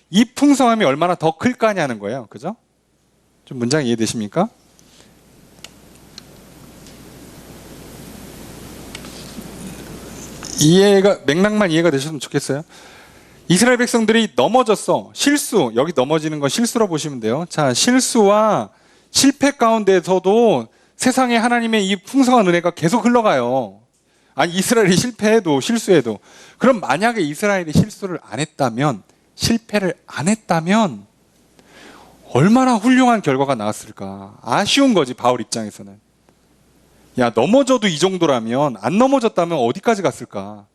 이 풍성함이 얼마나 더 클까냐는 거예요. 그죠? 좀 문장 이해되십니까? 맥락만 이해가 되셨으면 좋겠어요. 이스라엘 백성들이 넘어졌어. 실수. 여기 넘어지는 건 실수로 보시면 돼요. 자, 실수와 실패 가운데서도 세상에 하나님의 이 풍성한 은혜가 계속 흘러가요. 이스라엘이 실수해도. 그럼 만약에 이스라엘이 실수를 안 했다면, 실패를 안 했다면, 얼마나 훌륭한 결과가 나왔을까. 아쉬운 거지, 바울 입장에서는. 야, 넘어져도 이 정도라면, 안 넘어졌다면 어디까지 갔을까?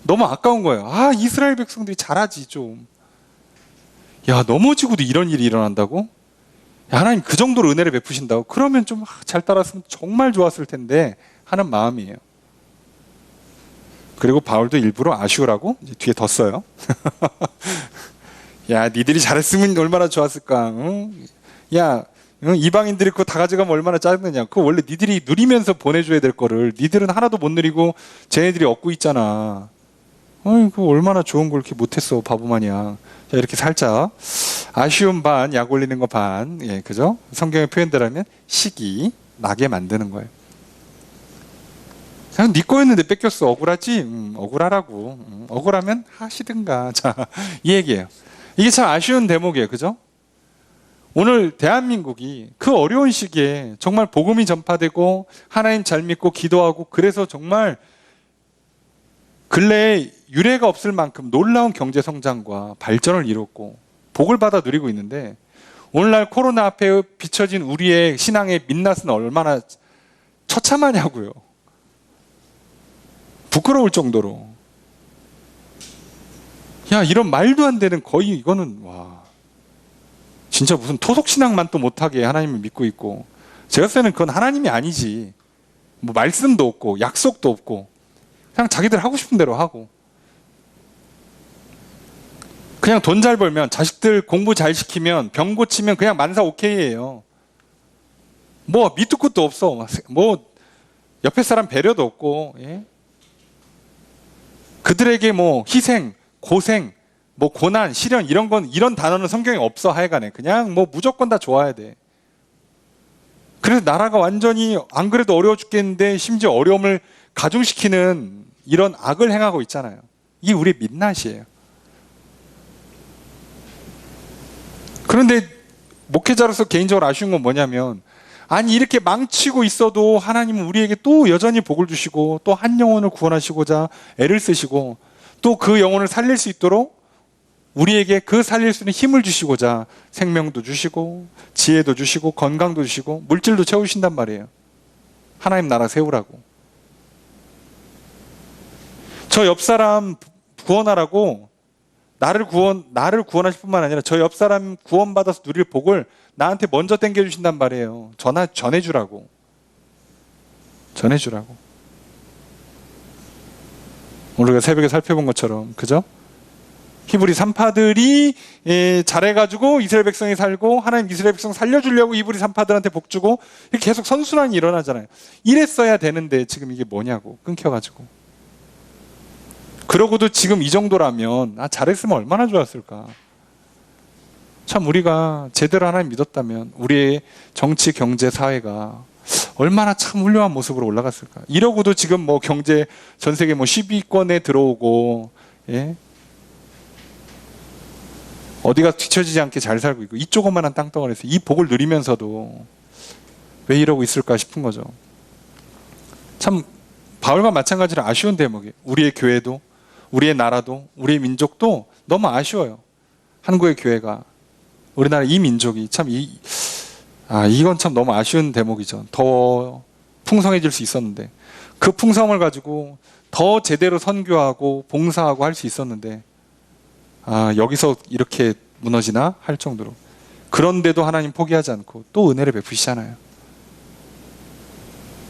너무 아까운 거예요. 이스라엘 백성들이 잘하지, 좀. 야, 넘어지고도 이런 일이 일어난다고? 야, 하나님 그 정도로 은혜를 베푸신다고? 그러면 좀 잘 따랐으면 정말 좋았을 텐데 하는 마음이에요. 그리고 바울도 일부러 아쉬우라고 이제 뒤에 덧써요. 야, 니들이 잘했으면 얼마나 좋았을까? 응? 야, 이방인들이 그거 다 가져가면 얼마나 짜증나냐. 그거 원래 니들이 누리면서 보내줘야 될 거를 니들은 하나도 못 누리고 쟤네들이 얻고 있잖아. 그거 얼마나 좋은 걸 이렇게 못했어, 바보 마냥. 자, 이렇게 살짝 아쉬움 반, 약 올리는 거 반, 그죠? 성경의 표현대로 시기 나게 만드는 거예요. 그냥 네 거였는데 뺏겼어. 억울하지? 억울하라고. 억울하면 하시든가. 자, 이 얘기예요. 이게 참 아쉬운 대목이에요, 그죠? 오늘 대한민국이 그 어려운 시기에 정말 복음이 전파되고 하나님 잘 믿고 기도하고 그래서 정말 근래에 유례가 없을 만큼 놀라운 경제 성장과 발전을 이뤘고 복을 받아 누리고 있는데 오늘날 코로나 앞에 비춰진 우리의 신앙의 민낯은 얼마나 처참하냐고요. 부끄러울 정도로. 야, 이런 말도 안 되는 거의 이거는 진짜 무슨 토속신앙만 또 못하게 하나님을 믿고 있고, 제가 봤을 때는 그건 하나님이 아니지. 뭐 말씀도 없고 약속도 없고 그냥 자기들 하고 싶은 대로 하고, 그냥 돈 잘 벌면, 자식들 공부 잘 시키면, 병 고치면 그냥 만사 오케이예요. 뭐 밑도 끝도 없어. 뭐 옆에 사람 배려도 없고, 예? 그들에게 뭐 희생, 고생, 뭐 고난, 시련 이런 단어는 성경에 없어. 하여간에 그냥 뭐 무조건 다 좋아야 돼. 그래서 나라가 완전히 안 그래도 어려워 죽겠는데 심지어 어려움을 가중시키는 이런 악을 행하고 있잖아요. 이게 우리의 민낯이에요. 그런데 목회자로서 개인적으로 아쉬운 건 뭐냐면, 아니 이렇게 망치고 있어도 하나님은 우리에게 또 여전히 복을 주시고, 또 한 영혼을 구원하시고자 애를 쓰시고, 또 그 영혼을 살릴 수 있도록 우리에게 그 살릴 수 있는 힘을 주시고자 생명도 주시고 지혜도 주시고 건강도 주시고 물질도 채우신단 말이에요. 하나님 나라 세우라고. 저 옆 사람 구원하라고 나를 구원하실 뿐만 아니라 저 옆 사람 구원받아서 누릴 복을 나한테 먼저 땡겨주신단 말이에요. 전해주라고. 전해주라고. 오늘 우리가 새벽에 살펴본 것처럼, 그죠? 히브리 산파들이 잘해가지고 이스라엘 백성이 살고, 하나님 이스라엘 백성 살려주려고 히브리 산파들한테 복 주고, 이렇게 계속 선순환이 일어나잖아요. 이랬어야 되는데 지금 이게 뭐냐고, 끊겨가지고. 그러고도 지금 이 정도라면 잘했으면 얼마나 좋았을까. 참 우리가 제대로 하나님 믿었다면 우리의 정치, 경제, 사회가 얼마나 참 훌륭한 모습으로 올라갔을까. 이러고도 지금 뭐 경제 전 세계 뭐 10위권에 들어오고, 예? 어디가 뒤처지지 않게 잘 살고 있고, 이 조그만한 땅덩어리에서 이 복을 누리면서도 왜 이러고 있을까 싶은 거죠. 참 바울과 마찬가지로 아쉬운 대목이에요. 우리의 교회도, 우리의 나라도, 우리의 민족도 너무 아쉬워요. 한국의 교회가, 우리나라 이 민족이 참 이건 참 너무 아쉬운 대목이죠. 더 풍성해질 수 있었는데, 그 풍성을 가지고 더 제대로 선교하고 봉사하고 할 수 있었는데, 여기서 이렇게 무너지나 할 정도로. 그런데도 하나님 포기하지 않고 또 은혜를 베푸시잖아요.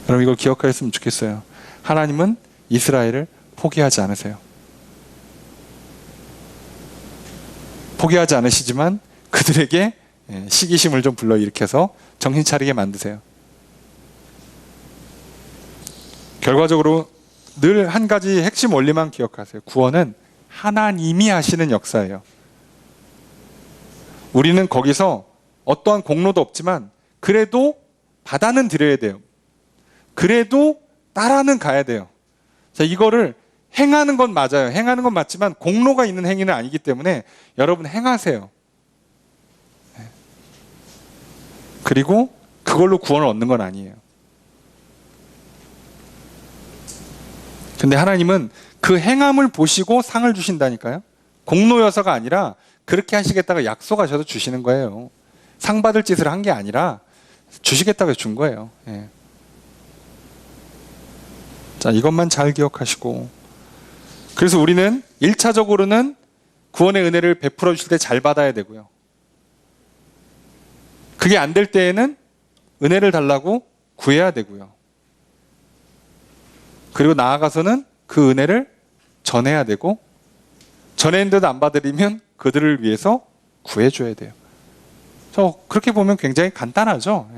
여러분 이걸 기억하셨으면 좋겠어요. 하나님은 이스라엘을 포기하지 않으세요. 포기하지 않으시지만 그들에게 시기심을 좀 불러일으켜서 정신 차리게 만드세요. 결과적으로 늘 한 가지 핵심 원리만 기억하세요. 구원은 하나님이 하시는 역사예요. 우리는 거기서 어떠한 공로도 없지만 그래도 바다는 드려야 돼요. 그래도 따라는 가야 돼요. 자, 이거를 행하는 건 맞아요. 행하는 건 맞지만 공로가 있는 행위는 아니기 때문에 여러분 행하세요. 그리고 그걸로 구원을 얻는 건 아니에요. 근데 하나님은 그 행함을 보시고 상을 주신다니까요. 공로여서가 아니라 그렇게 하시겠다고 약속하셔도 주시는 거예요. 상 받을 짓을 한 게 아니라 주시겠다고 준 거예요. 예. 자, 이것만 잘 기억하시고, 그래서 우리는 1차적으로는 구원의 은혜를 베풀어 주실 때 잘 받아야 되고요. 그게 안 될 때에는 은혜를 달라고 구해야 되고요. 그리고 나아가서는 그 은혜를 전해야 되고, 전했는데도 안 받으려면 그들을 위해서 구해줘야 돼요. 그렇게 보면 굉장히 간단하죠.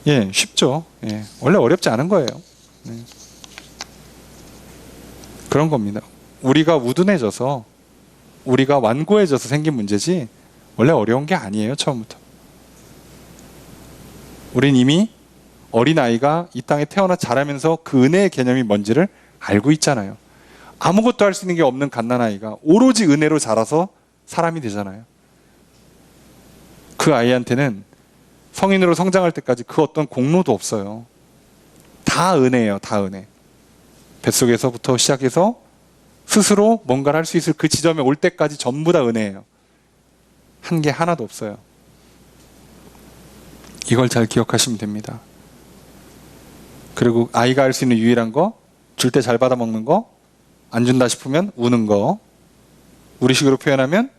예, 쉽죠. 예, 원래 어렵지 않은 거예요. 그런 겁니다. 우리가 우둔해져서, 우리가 완고해져서 생긴 문제지 원래 어려운 게 아니에요. 처음부터. 우린 이미 어린아이가 이 땅에 태어나 자라면서 그 은혜의 개념이 뭔지를 알고 있잖아요. 아무것도 할 수 있는 게 없는 갓난아이가 오로지 은혜로 자라서 사람이 되잖아요. 그 아이한테는 성인으로 성장할 때까지 그 어떤 공로도 없어요. 다 은혜예요. 다 은혜. 뱃속에서부터 시작해서 스스로 뭔가를 할 수 있을 그 지점에 올 때까지 전부 다 은혜예요. 한 게 하나도 없어요. 이걸 잘 기억하시면 됩니다. 그리고 아이가 할 수 있는 유일한 거, 줄 때 잘 받아 먹는 거, 안 준다 싶으면 우는 거, 우리식으로 표현하면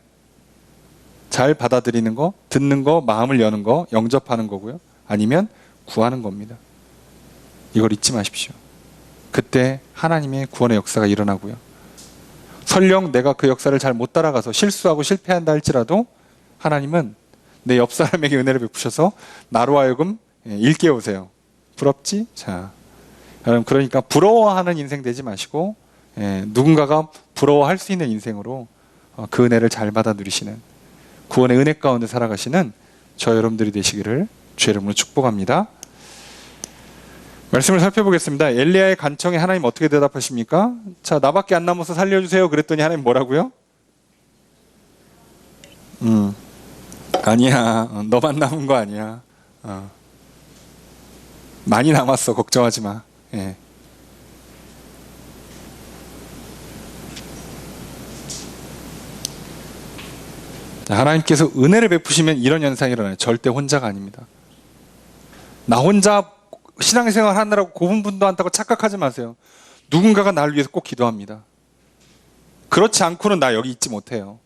잘 받아들이는 거, 듣는 거, 마음을 여는 거, 영접하는 거고요. 아니면 구하는 겁니다. 이걸 잊지 마십시오. 그때 하나님의 구원의 역사가 일어나고요. 설령 내가 그 역사를 잘 못 따라가서 실수하고 실패한다 할지라도 하나님은 내 옆 사람에게 은혜를 베푸셔서 나로 하여금 일깨우세요. 부럽지? 자, 여러분, 그러니까 부러워하는 인생 되지 마시고 누군가가 부러워할 수 있는 인생으로 그 은혜를 잘 받아 누리시는, 구원의 은혜 가운데 살아가시는 저 여러분들이 되시기를 주의 이름으로 축복합니다. 말씀을 살펴보겠습니다. 엘리야의 간청에 하나님 어떻게 대답하십니까? 자, 나밖에 안 남아서 살려주세요 그랬더니 하나님 뭐라고요? 아니야, 너만 남은 거 아니야. 많이 남았어, 걱정하지 마. 예. 하나님께서 은혜를 베푸시면 이런 현상이 일어나요. 절대 혼자가 아닙니다. 나 혼자 신앙생활 하느라고 고분분도 한다고 착각하지 마세요. 누군가가 나를 위해서 꼭 기도합니다. 그렇지 않고는 나 여기 있지 못해요.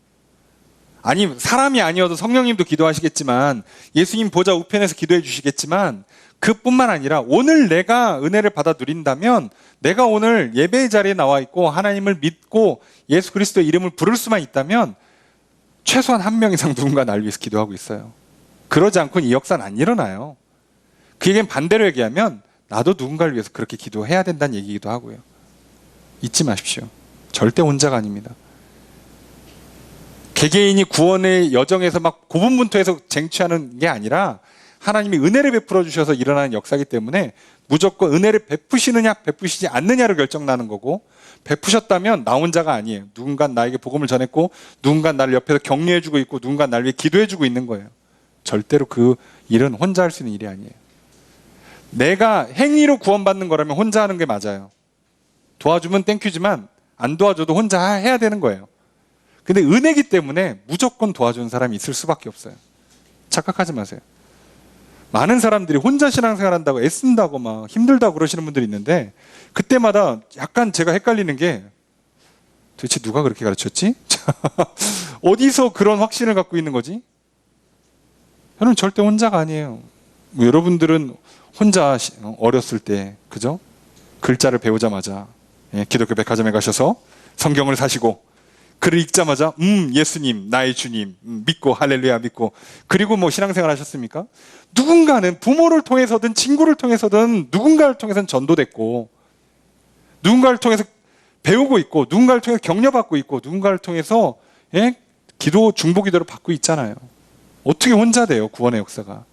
아니, 사람이 아니어도 성령님도 기도하시겠지만, 예수님 보좌 우편에서 기도해 주시겠지만, 그뿐만 아니라 오늘 내가 은혜를 받아 누린다면, 내가 오늘 예배의 자리에 나와 있고 하나님을 믿고 예수 그리스도의 이름을 부를 수만 있다면 최소한 한 명 이상 누군가 나를 위해서 기도하고 있어요. 그러지 않고는 이 역사는 안 일어나요. 그 얘기는 반대로 얘기하면 나도 누군가를 위해서 그렇게 기도해야 된다는 얘기이기도 하고요. 잊지 마십시오. 절대 혼자가 아닙니다. 개개인이 구원의 여정에서 막 고분분투해서 쟁취하는 게 아니라 하나님이 은혜를 베풀어 주셔서 일어나는 역사이기 때문에 무조건 은혜를 베푸시느냐 베푸시지 않느냐로 결정나는 거고, 베푸셨다면 나 혼자가 아니에요. 누군가 나에게 복음을 전했고, 누군가 나를 옆에서 격려해주고 있고, 누군가 나를 위해 기도해주고 있는 거예요. 절대로 그 일은 혼자 할 수 있는 일이 아니에요. 내가 행위로 구원받는 거라면 혼자 하는 게 맞아요. 도와주면 땡큐지만 안 도와줘도 혼자 해야 되는 거예요. 근데 은혜기 때문에 무조건 도와주는 사람이 있을 수밖에 없어요. 착각하지 마세요. 많은 사람들이 혼자 신앙생활 한다고 애쓴다고 막 힘들다고 그러시는 분들이 있는데, 그때마다 약간 제가 헷갈리는 게 도대체 누가 그렇게 가르쳤지? 어디서 그런 확신을 갖고 있는 거지? 여러분, 절대 혼자가 아니에요. 뭐 여러분들은 혼자 어렸을 때, 그죠? 글자를 배우자마자 기독교 백화점에 가셔서 성경을 사시고, 글을 읽자마자 예수님 나의 주님 믿고 할렐루야 믿고, 그리고 뭐 신앙생활 하셨습니까? 누군가는 부모를 통해서든 친구를 통해서든 누군가를 통해서는 전도됐고, 누군가를 통해서 배우고 있고, 누군가를 통해서 격려받고 있고, 누군가를 통해서 기도 중보 기도를 받고 있잖아요. 어떻게 혼자 돼요, 구원의 역사가?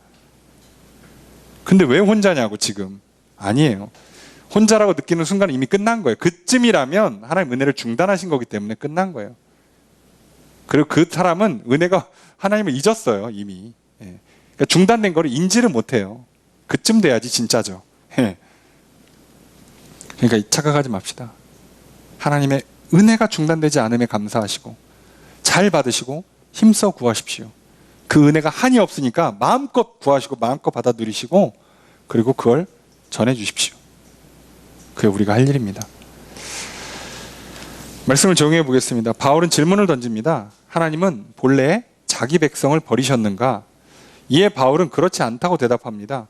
근데 왜 혼자냐고 지금. 아니에요. 혼자라고 느끼는 순간 이미 끝난 거예요. 그쯤이라면 하나님 은혜를 중단하신 거기 때문에 끝난 거예요. 그리고 그 사람은 은혜가 하나님을 잊었어요, 이미. 그러니까 중단된 거를 인지를 못해요. 그쯤 돼야지 진짜죠. 그러니까 착각하지 맙시다. 하나님의 은혜가 중단되지 않음에 감사하시고 잘 받으시고 힘써 구하십시오. 그 은혜가 한이 없으니까 마음껏 구하시고 마음껏 받아 누리시고, 그리고 그걸 전해 주십시오. 그게 우리가 할 일입니다. 말씀을 정리해 보겠습니다. 바울은 질문을 던집니다. 하나님은 본래 자기 백성을 버리셨는가? 이에 바울은 그렇지 않다고 대답합니다.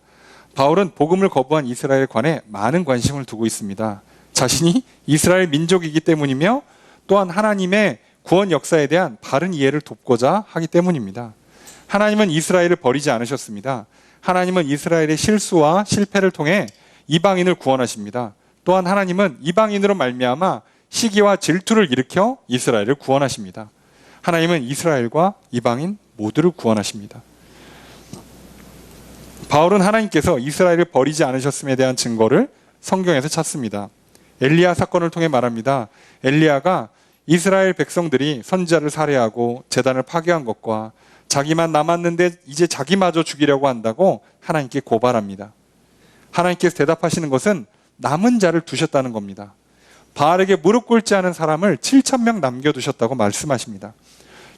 바울은 복음을 거부한 이스라엘에 관해 많은 관심을 두고 있습니다. 자신이 이스라엘 민족이기 때문이며, 또한 하나님의 구원 역사에 대한 바른 이해를 돕고자 하기 때문입니다. 하나님은 이스라엘을 버리지 않으셨습니다. 하나님은 이스라엘의 실수와 실패를 통해 이방인을 구원하십니다. 또한 하나님은 이방인으로 말미암아 시기와 질투를 일으켜 이스라엘을 구원하십니다. 하나님은 이스라엘과 이방인 모두를 구원하십니다. 바울은 하나님께서 이스라엘을 버리지 않으셨음에 대한 증거를 성경에서 찾습니다. 엘리야 사건을 통해 말합니다. 엘리야가 이스라엘 백성들이 선지자를 살해하고 제단을 파괴한 것과 자기만 남았는데 이제 자기마저 죽이려고 한다고 하나님께 고발합니다. 하나님께서 대답하시는 것은 남은 자를 두셨다는 겁니다. 바알에게 무릎 꿇지 않은 사람을 7,000명 남겨두셨다고 말씀하십니다.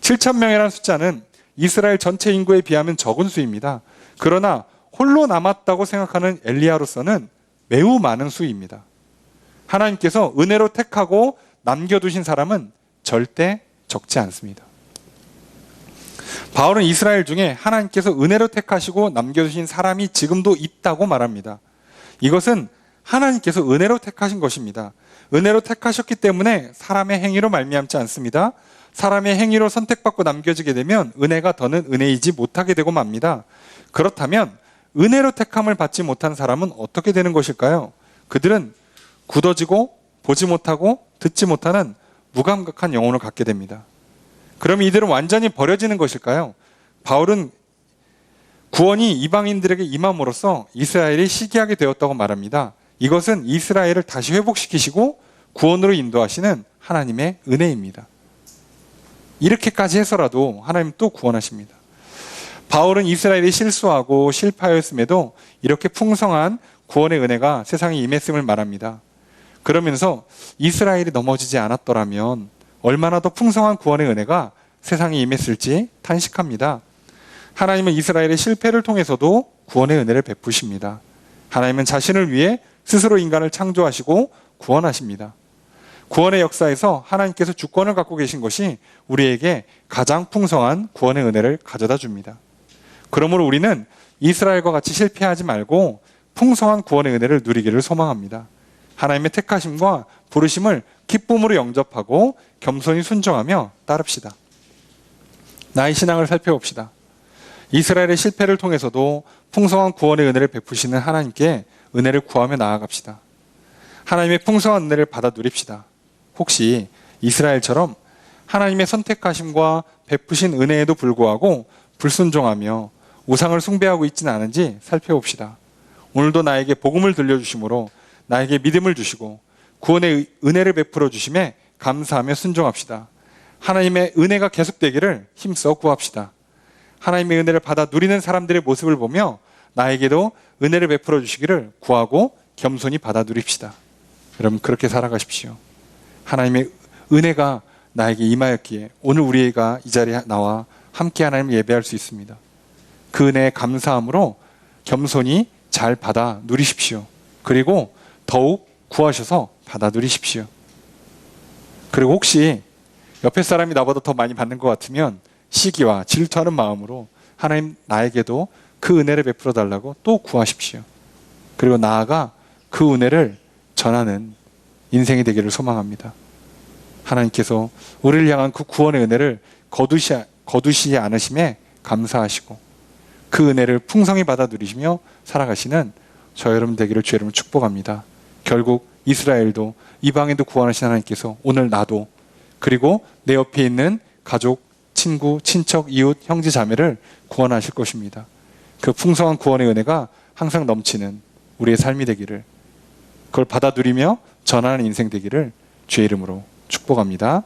7,000명이라는 숫자는 이스라엘 전체 인구에 비하면 적은 수입니다. 그러나 홀로 남았다고 생각하는 엘리야로서는 매우 많은 수입니다. 하나님께서 은혜로 택하고 남겨두신 사람은 절대 적지 않습니다. 바울은 이스라엘 중에 하나님께서 은혜로 택하시고 남겨주신 사람이 지금도 있다고 말합니다. 이것은 하나님께서 은혜로 택하신 것입니다. 은혜로 택하셨기 때문에 사람의 행위로 말미암지 않습니다. 사람의 행위로 선택받고 남겨지게 되면 은혜가 더는 은혜이지 못하게 되고 맙니다. 그렇다면 은혜로 택함을 받지 못한 사람은 어떻게 되는 것일까요? 그들은 굳어지고 보지 못하고 듣지 못하는 무감각한 영혼을 갖게 됩니다. 그럼 이들은 완전히 버려지는 것일까요? 바울은 구원이 이방인들에게 임함으로써 이스라엘이 시기하게 되었다고 말합니다. 이것은 이스라엘을 다시 회복시키시고 구원으로 인도하시는 하나님의 은혜입니다. 이렇게까지 해서라도 하나님 또 구원하십니다. 바울은 이스라엘이 실수하고 실패하였음에도 이렇게 풍성한 구원의 은혜가 세상에 임했음을 말합니다. 그러면서 이스라엘이 넘어지지 않았더라면 얼마나 더 풍성한 구원의 은혜가 세상에 임했을지 탄식합니다. 하나님은 이스라엘의 실패를 통해서도 구원의 은혜를 베푸십니다. 하나님은 자신을 위해 스스로 인간을 창조하시고 구원하십니다. 구원의 역사에서 하나님께서 주권을 갖고 계신 것이 우리에게 가장 풍성한 구원의 은혜를 가져다 줍니다. 그러므로 우리는 이스라엘과 같이 실패하지 말고 풍성한 구원의 은혜를 누리기를 소망합니다. 하나님의 택하심과 부르심을 기쁨으로 영접하고 겸손히 순종하며 따릅시다. 나의 신앙을 살펴봅시다. 이스라엘의 실패를 통해서도 풍성한 구원의 은혜를 베푸시는 하나님께 은혜를 구하며 나아갑시다. 하나님의 풍성한 은혜를 받아 누립시다. 혹시 이스라엘처럼 하나님의 선택하심과 베푸신 은혜에도 불구하고 불순종하며 우상을 숭배하고 있지는 않은지 살펴봅시다. 오늘도 나에게 복음을 들려주심으로 나에게 믿음을 주시고 구원의 은혜를 베풀어 주심에 감사하며 순종합시다. 하나님의 은혜가 계속되기를 힘써 구합시다. 하나님의 은혜를 받아 누리는 사람들의 모습을 보며 나에게도 은혜를 베풀어 주시기를 구하고 겸손히 받아 누립시다. 여러분 그렇게 살아가십시오. 하나님의 은혜가 나에게 임하였기에 오늘 우리가 이 자리에 나와 함께 하나님을 예배할 수 있습니다. 그 은혜에 감사함으로 겸손히 잘 받아 누리십시오. 그리고 더욱 구하셔서 받아 누리십시오. 그리고 혹시 옆에 사람이 나보다 더 많이 받는 것 같으면 시기와 질투하는 마음으로 하나님 나에게도 그 은혜를 베풀어 달라고 또 구하십시오. 그리고 나아가 그 은혜를 전하는 인생이 되기를 소망합니다. 하나님께서 우리를 향한 그 구원의 은혜를 거두시지 않으심에 감사하시고 그 은혜를 풍성히 받아 누리시며 살아가시는 저 여러분 되기를 주 이름으로 축복합니다. 결국 이스라엘도 이방인도 구원하신 하나님께서 오늘 나도 그리고 내 옆에 있는 가족, 친구, 친척, 이웃, 형제, 자매를 구원하실 것입니다. 그 풍성한 구원의 은혜가 항상 넘치는 우리의 삶이 되기를 그걸 받아 누리며 전하는 인생 되기를 주의 이름으로 축복합니다.